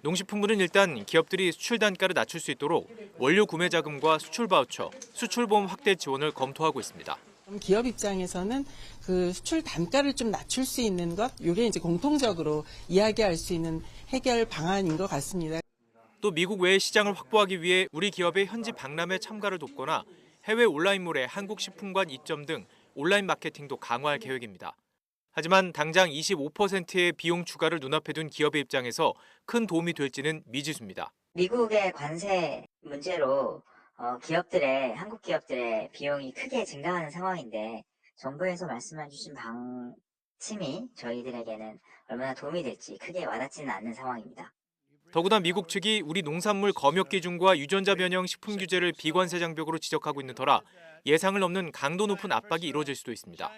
농식품부는 일단 기업들이 수출 단가를 낮출 수 있도록 원료 구매 자금과 수출 바우처, 수출보험 확대 지원을 검토하고 있습니다. 기업 입장에서는 그 수출 단가를 좀 낮출 수 있는 것, 이게 이제 공통적으로 이야기할 수 있는 해결 방안인 것 같습니다. 또 미국 외의 시장을 확보하기 위해 우리 기업의 현지 박람회 참가를 돕거나 해외 온라인몰에 한국 식품관 입점 등 온라인 마케팅도 강화할 계획입니다. 하지만 당장 25%의 비용 추가를 눈앞에 둔 기업의 입장에서 큰 도움이 될지는 미지수입니다. 미국의 관세 문제로 한국 기업들의 비용이 크게 증가하는 상황인데 정부에서 말씀해 주신 방침이 저희들에게는 얼마나 도움이 될지 크게 와닿지는 않는 상황입니다. 더구나 미국 측이 우리 농산물 검역 기준과 유전자 변형 식품 규제를 비관세 장벽으로 지적하고 있는 터라 예상을 넘는 강도 높은 압박이 이루어질 수도 있습니다.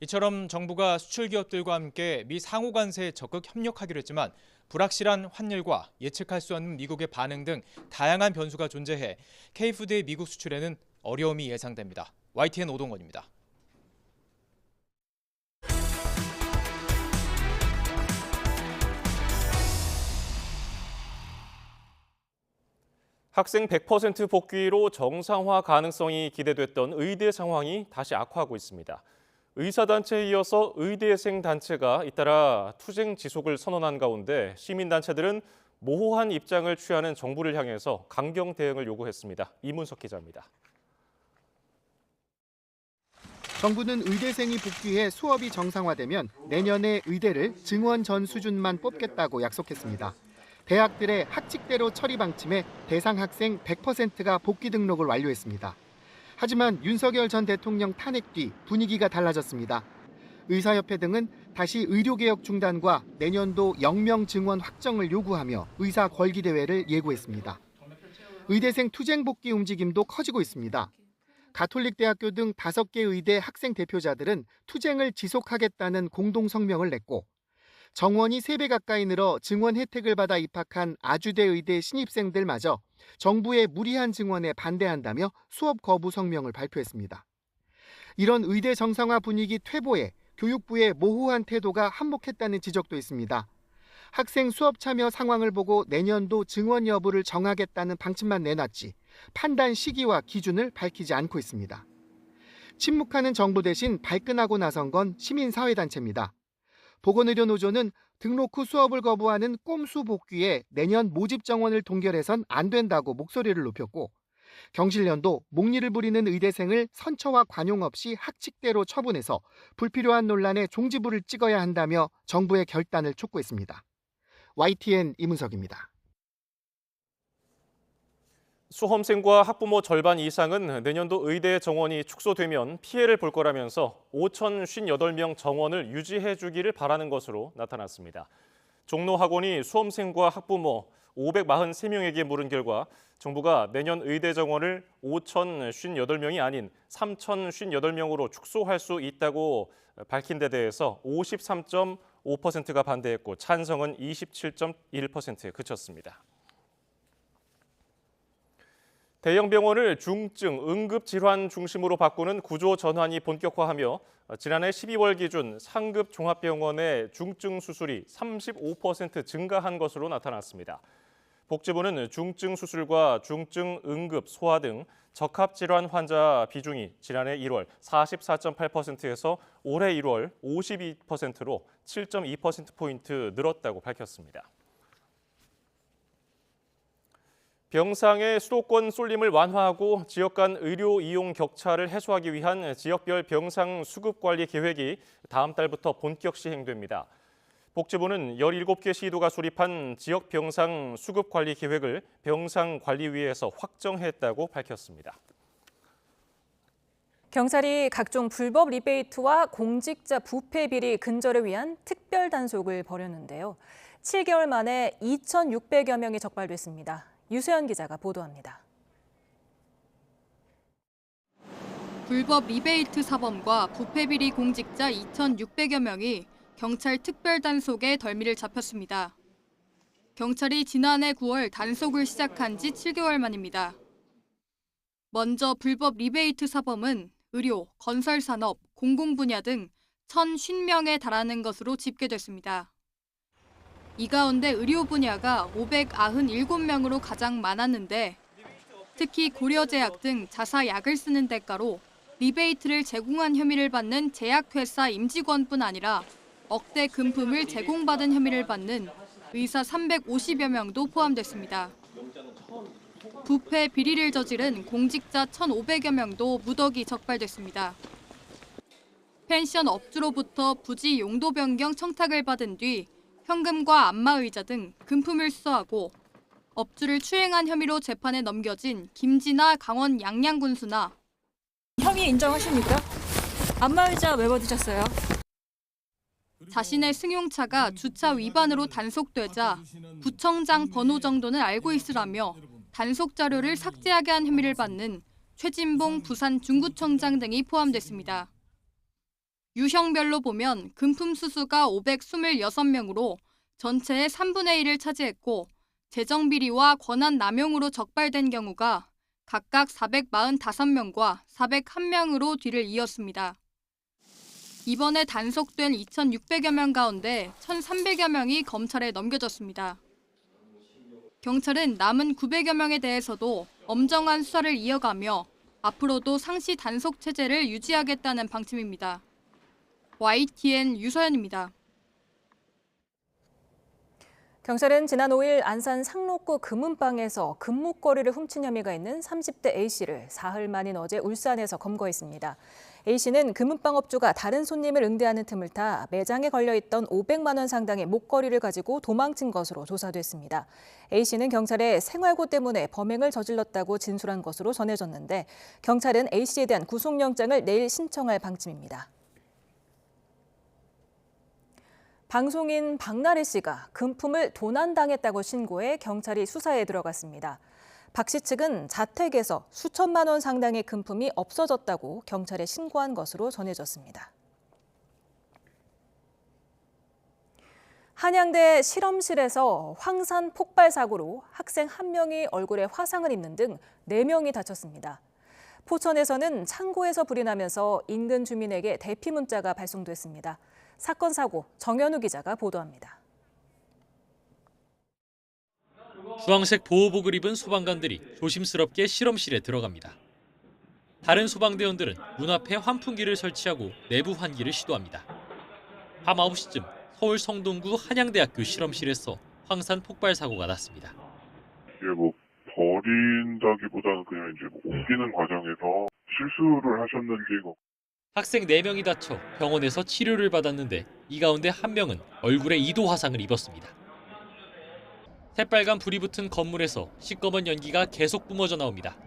이처럼 정부가 수출 기업들과 함께 미 상호 관세에 적극 협력하기로 했지만 불확실한 환율과 예측할 수 없는 미국의 반응 등 다양한 변수가 존재해 K푸드의 미국 수출에는 어려움이 예상됩니다. YTN 오동건입니다. 학생 100% 복귀로 정상화 가능성이 기대됐던 의대 상황이 다시 악화하고 있습니다. 의사단체에 이어서 의대생 단체가 잇따라 투쟁 지속을 선언한 가운데 시민단체들은 모호한 입장을 취하는 정부를 향해서 강경 대응을 요구했습니다. 이문석 기자입니다. 정부는 의대생이 복귀해 수업이 정상화되면 내년에 의대를 증원 전 수준만 뽑겠다고 약속했습니다. 대학들의 학칙대로 처리 방침에 대상 학생 100%가 복귀 등록을 완료했습니다. 하지만 윤석열 전 대통령 탄핵 뒤 분위기가 달라졌습니다. 의사협회 등은 다시 의료개혁 중단과 내년도 영명 증원 확정을 요구하며 의사 걸기 대회를 예고했습니다. 의대생 투쟁 복귀 움직임도 커지고 있습니다. 가톨릭대학교 등 5개 의대 학생 대표자들은 투쟁을 지속하겠다는 공동 성명을 냈고 정원이 3배 가까이 늘어 증원 혜택을 받아 입학한 아주대 의대 신입생들마저 정부의 무리한 증원에 반대한다며 수업 거부 성명을 발표했습니다. 이런 의대 정상화 분위기 퇴보에 교육부의 모호한 태도가 한몫했다는 지적도 있습니다. 학생 수업 참여 상황을 보고 내년도 증원 여부를 정하겠다는 방침만 내놨지 판단 시기와 기준을 밝히지 않고 있습니다. 침묵하는 정부 대신 발끈하고 나선 건 시민사회단체입니다. 보건의료노조는 등록 후 수업을 거부하는 꼼수 복귀에 내년 모집 정원을 동결해선 안 된다고 목소리를 높였고 경실련도 목리를 부리는 의대생을 선처와 관용 없이 학칙대로 처분해서 불필요한 논란에 종지부를 찍어야 한다며 정부의 결단을 촉구했습니다. YTN 이문석입니다. 수험생과 학부모 절반 이상은 내년도 의대 정원이 축소되면 피해를 볼 거라면서 5,058명 정원을 유지해 주기를 바라는 것으로 나타났습니다. 종로학원이 수험생과 학부모 543명에게 물은 결과 정부가 내년 의대 정원을 5,058명이 아닌 3,058명으로 축소할 수 있다고 밝힌 데 대해서 53.5%가 반대했고 찬성은 27.1%에 그쳤습니다. 대형 병원을 중증, 응급질환 중심으로 바꾸는 구조 전환이 본격화하며 지난해 12월 기준 상급 종합병원의 중증 수술이 35% 증가한 것으로 나타났습니다. 복지부는 중증 수술과 중증 응급, 소아 등 적합질환 환자 비중이 지난해 1월 44.8%에서 올해 1월 52%로 7.2%포인트 늘었다고 밝혔습니다. 병상의 수도권 쏠림을 완화하고 지역 간 의료 이용 격차를 해소하기 위한 지역별 병상 수급 관리 계획이 다음 달부터 본격 시행됩니다. 복지부는 17개 시도가 수립한 지역 병상 수급 관리 계획을 병상관리위에서 확정했다고 밝혔습니다. 경찰이 각종 불법 리베이트와 공직자 부패 비리 근절을 위한 특별 단속을 벌였는데요. 7개월 만에 2,600여 명이 적발됐습니다. 유수연 기자가 보도합니다. 불법 리베이트 사범과 부패비리 공직자 2,600여 명이 경찰 특별 단속에 덜미를 잡혔습니다. 경찰이 지난해 9월 단속을 시작한 지 7개월 만입니다. 먼저 불법 리베이트 사범은 의료, 건설산업, 공공분야 등 1,050명에 달하는 것으로 집계됐습니다. 이 가운데 의료 분야가 597명으로 가장 많았는데 특히 고려제약 등 자사약을 쓰는 대가로 리베이트를 제공한 혐의를 받는 제약회사 임직원뿐 아니라 억대 금품을 제공받은 혐의를 받는 의사 350여 명도 포함됐습니다. 부패 비리를 저지른 공직자 1,500여 명도 무더기 적발됐습니다. 펜션 업주로부터 부지 용도 변경 청탁을 받은 뒤 현금과 안마의자 등 금품을 수수하고 업주를 추행한 혐의로 재판에 넘겨진 김진아 강원 양양군수나 혐의 인정하십니까? 안마의자 왜 받으셨어요? 자신의 승용차가 주차 위반으로 단속되자 구청장 번호 정도는 알고 있으라며 단속 자료를 삭제하게 한 혐의를 받는 최진봉 부산 중구청장 등이 포함됐습니다. 유형별로 보면 금품 수수가 526명으로 전체의 3분의 1을 차지했고 재정비리와 권한 남용으로 적발된 경우가 각각 445명과 401명으로 뒤를 이었습니다. 이번에 단속된 2,600여 명 가운데 1,300여 명이 검찰에 넘겨졌습니다. 경찰은 남은 900여 명에 대해서도 엄정한 수사를 이어가며 앞으로도 상시 단속 체제를 유지하겠다는 방침입니다. YTN 유서연입니다. 경찰은 지난 5일 안산 상록구 금은방에서 금목걸이를 훔친 혐의가 있는 30대 A씨를 사흘 만인 어제 울산에서 검거했습니다. A씨는 금은방 업주가 다른 손님을 응대하는 틈을 타 매장에 걸려있던 500만 원 상당의 목걸이를 가지고 도망친 것으로 조사됐습니다. A씨는 경찰에 생활고 때문에 범행을 저질렀다고 진술한 것으로 전해졌는데 경찰은 A씨에 대한 구속영장을 내일 신청할 방침입니다. 방송인 박나래 씨가 금품을 도난당했다고 신고해 경찰이 수사에 들어갔습니다. 박 씨 측은 자택에서 수천만 원 상당의 금품이 없어졌다고 경찰에 신고한 것으로 전해졌습니다. 한양대 실험실에서 황산 폭발 사고로 학생 1명이 얼굴에 화상을 입는 등 4명이 다쳤습니다. 포천에서는 창고에서 불이 나면서 인근 주민에게 대피 문자가 발송됐습니다. 사건 사고 정현우 기자가 보도합니다. 주황색 보호복을 입은 소방관들이 조심스럽게 실험실에 들어갑니다. 다른 소방대원들은 문 앞에 환풍기를 설치하고 내부 환기를 시도합니다. 밤 9시쯤 서울 성동구 한양대학교 실험실에서 황산 폭발 사고가 났습니다. 이게 버린다기보다는 그냥 옮기는 과정에서 실수를 하셨는지 학생 4명이 다쳐 병원에서 치료를 받았는데 이 가운데 1명은 얼굴에 2도 화상을 입었습니다. 새빨간 불이 붙은 건물에서 시꺼먼 연기가 계속 뿜어져 나옵니다.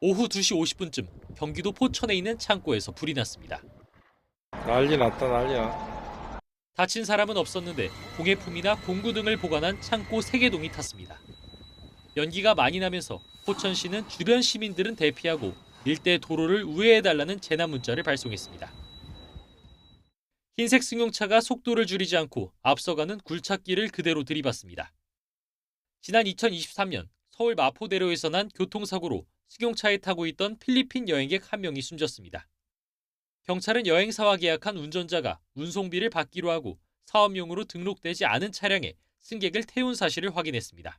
오후 2시 50분쯤 경기도 포천에 있는 창고에서 불이 났습니다. 난리 났다 난리야. 다친 사람은 없었는데 공예품이나 공구 등을 보관한 창고 3개동이 탔습니다. 연기가 많이 나면서 포천시는 주변 시민들은 대피하고 일대 도로를 우회해달라는 재난 문자를 발송했습니다. 흰색 승용차가 속도를 줄이지 않고 앞서가는 굴착기를 그대로 들이받습니다. 지난 2023년 서울 마포대로에서 난 교통사고로 승용차에 타고 있던 필리핀 여행객 1명이 숨졌습니다. 경찰은 여행사와 계약한 운전자가 운송비를 받기로 하고 사업용으로 등록되지 않은 차량에 승객을 태운 사실을 확인했습니다.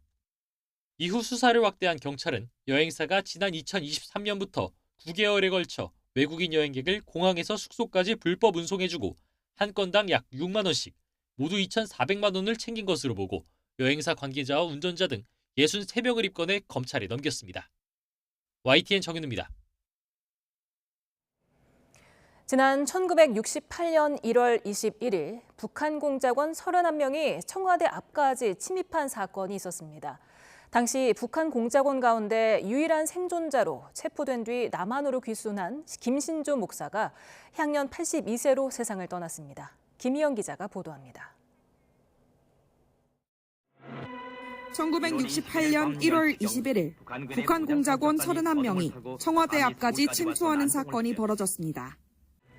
이후 수사를 확대한 경찰은 여행사가 지난 2023년부터 9개월에 걸쳐 외국인 여행객을 공항에서 숙소까지 불법 운송해주고 한 건당 약 6만 원씩 모두 2,400만 원을 챙긴 것으로 보고 여행사 관계자와 운전자 등 63명을 입건해 검찰에 넘겼습니다. YTN 정윤우입니다. 지난 1968년 1월 21일 북한 공작원 31명이 청와대 앞까지 침입한 사건이 있었습니다. 당시 북한 공작원 가운데 유일한 생존자로 체포된 뒤 남한으로 귀순한 김신조 목사가 향년 82세로 세상을 떠났습니다. 김희영 기자가 보도합니다. 1968년 1월 21일 북한 공작원 31명이 청와대 앞까지 침투하는 사건이 벌어졌습니다.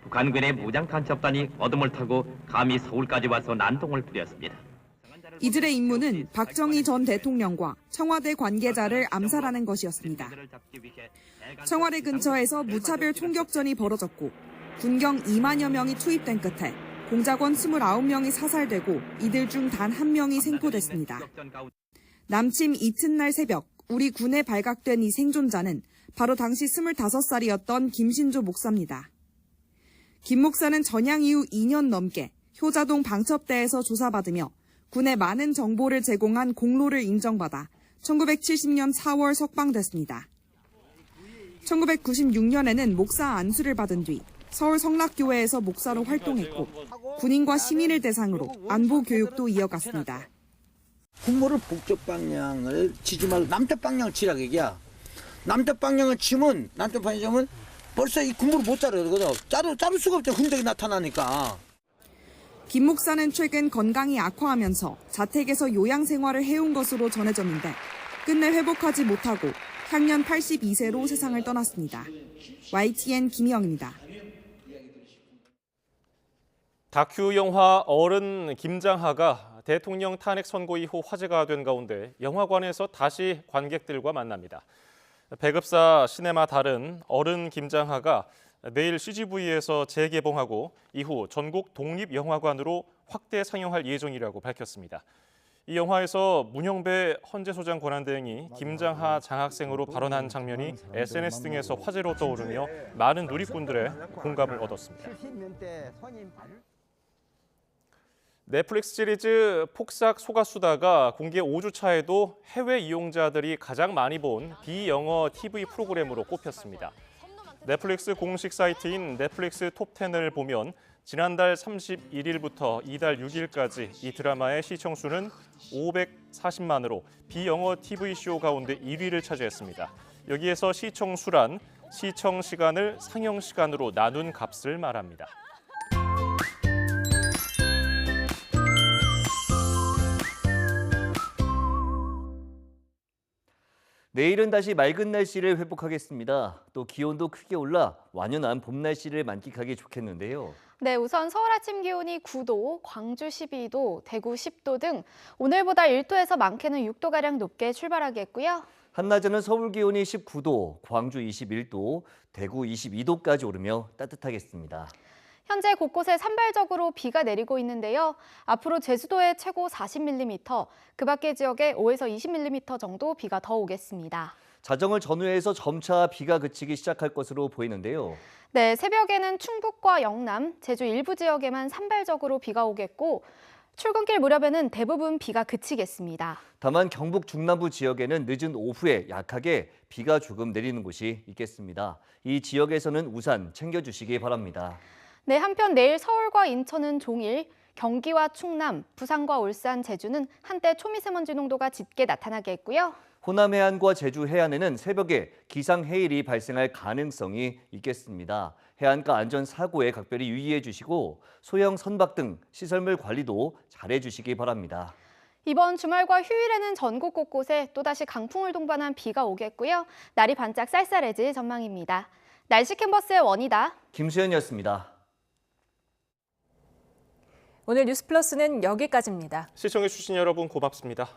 북한군의 무장 간첩단이 어둠을 타고 감히 서울까지 와서 난동을 부렸습니다. 이들의 임무는 박정희 전 대통령과 청와대 관계자를 암살하는 것이었습니다. 청와대 근처에서 무차별 총격전이 벌어졌고 군경 2만여 명이 투입된 끝에 공작원 29명이 사살되고 이들 중 단 1명이 생포됐습니다. 남침 이튿날 새벽 우리 군에 발각된 이 생존자는 바로 당시 25살이었던 김신조 목사입니다. 김 목사는 전향 이후 2년 넘게 효자동 방첩대에서 조사받으며 군에 많은 정보를 제공한 공로를 인정받아 1970년 4월 석방됐습니다. 1996년에는 목사 안수를 받은 뒤 서울 성락교회에서 목사로 활동했고 군인과 시민을 대상으로 안보 교육도 이어갔습니다. 국모를 북쪽 방향을 치지 말고 남쪽 방향을 치라고 얘기야. 남쪽 방향을 치면 벌써 이 국모를 못 자르거든. 자를 수가 없죠. 흔적이 나타나니까. 김 목사는 최근 건강이 악화하면서 자택에서 요양 생활을 해온 것으로 전해졌는데 끝내 회복하지 못하고 향년 82세로 세상을 떠났습니다. YTN 김희영입니다. 다큐 영화 어른 김장하가 대통령 탄핵 선고 이후 화제가 된 가운데 영화관에서 다시 관객들과 만납니다. 배급사 시네마 달은 어른 김장하가 내일 CGV에서 재개봉하고 이후 전국 독립영화관으로 확대 상영할 예정이라고 밝혔습니다. 이 영화에서 문형배 헌재소장 권한대행이 김장하 장학생으로 발언한 장면이 SNS 등에서 화제로 떠오르며 많은 누리꾼들의 공감을 얻었습니다. 넷플릭스 시리즈 폭삭 속았수다가 공개 5주 차에도 해외 이용자들이 가장 많이 본 비영어 TV 프로그램으로 꼽혔습니다. 넷플릭스 공식 사이트인 넷플릭스 톱10을 보면 지난달 31일부터 이달 6일까지 이 드라마의 시청수는 540만으로 비영어 TV쇼 가운데 1위를 차지했습니다. 여기에서 시청수란 시청 시간을 상영 시간으로 나눈 값을 말합니다. 내일은 다시 맑은 날씨를 회복하겠습니다. 또 기온도 크게 올라 완연한 봄 날씨를 만끽하기 좋겠는데요. 네, 우선 서울 아침 기온이 9도, 광주 12도, 대구 10도 등 오늘보다 1도에서 많게는 6도가량 높게 출발하겠고요. 한낮에는 서울 기온이 19도, 광주 21도, 대구 22도까지 오르며 따뜻하겠습니다. 현재 곳곳에 산발적으로 비가 내리고 있는데요. 앞으로 제주도에 최고 40mm, 그 밖의 지역에 5에서 20mm 정도 비가 더 오겠습니다. 자정을 전후해서 점차 비가 그치기 시작할 것으로 보이는데요. 네, 새벽에는 충북과 영남, 제주 일부 지역에만 산발적으로 비가 오겠고 출근길 무렵에는 대부분 비가 그치겠습니다. 다만 경북 중남부 지역에는 늦은 오후에 약하게 비가 조금 내리는 곳이 있겠습니다. 이 지역에서는 우산 챙겨주시기 바랍니다. 네, 한편 내일 서울과 인천은 종일, 경기와 충남, 부산과 울산, 제주는 한때 초미세먼지 농도가 짙게 나타나겠고요. 호남 해안과 제주 해안에는 새벽에 기상해일이 발생할 가능성이 있겠습니다. 해안가 안전사고에 각별히 유의해 주시고 소형 선박 등 시설물 관리도 잘해 주시기 바랍니다. 이번 주말과 휴일에는 전국 곳곳에 또다시 강풍을 동반한 비가 오겠고요. 날이 반짝 쌀쌀해질 전망입니다. 날씨 캔버스의 원이다. 김수현이었습니다. 오늘 뉴스플러스는 여기까지입니다. 시청해주신 여러분 고맙습니다.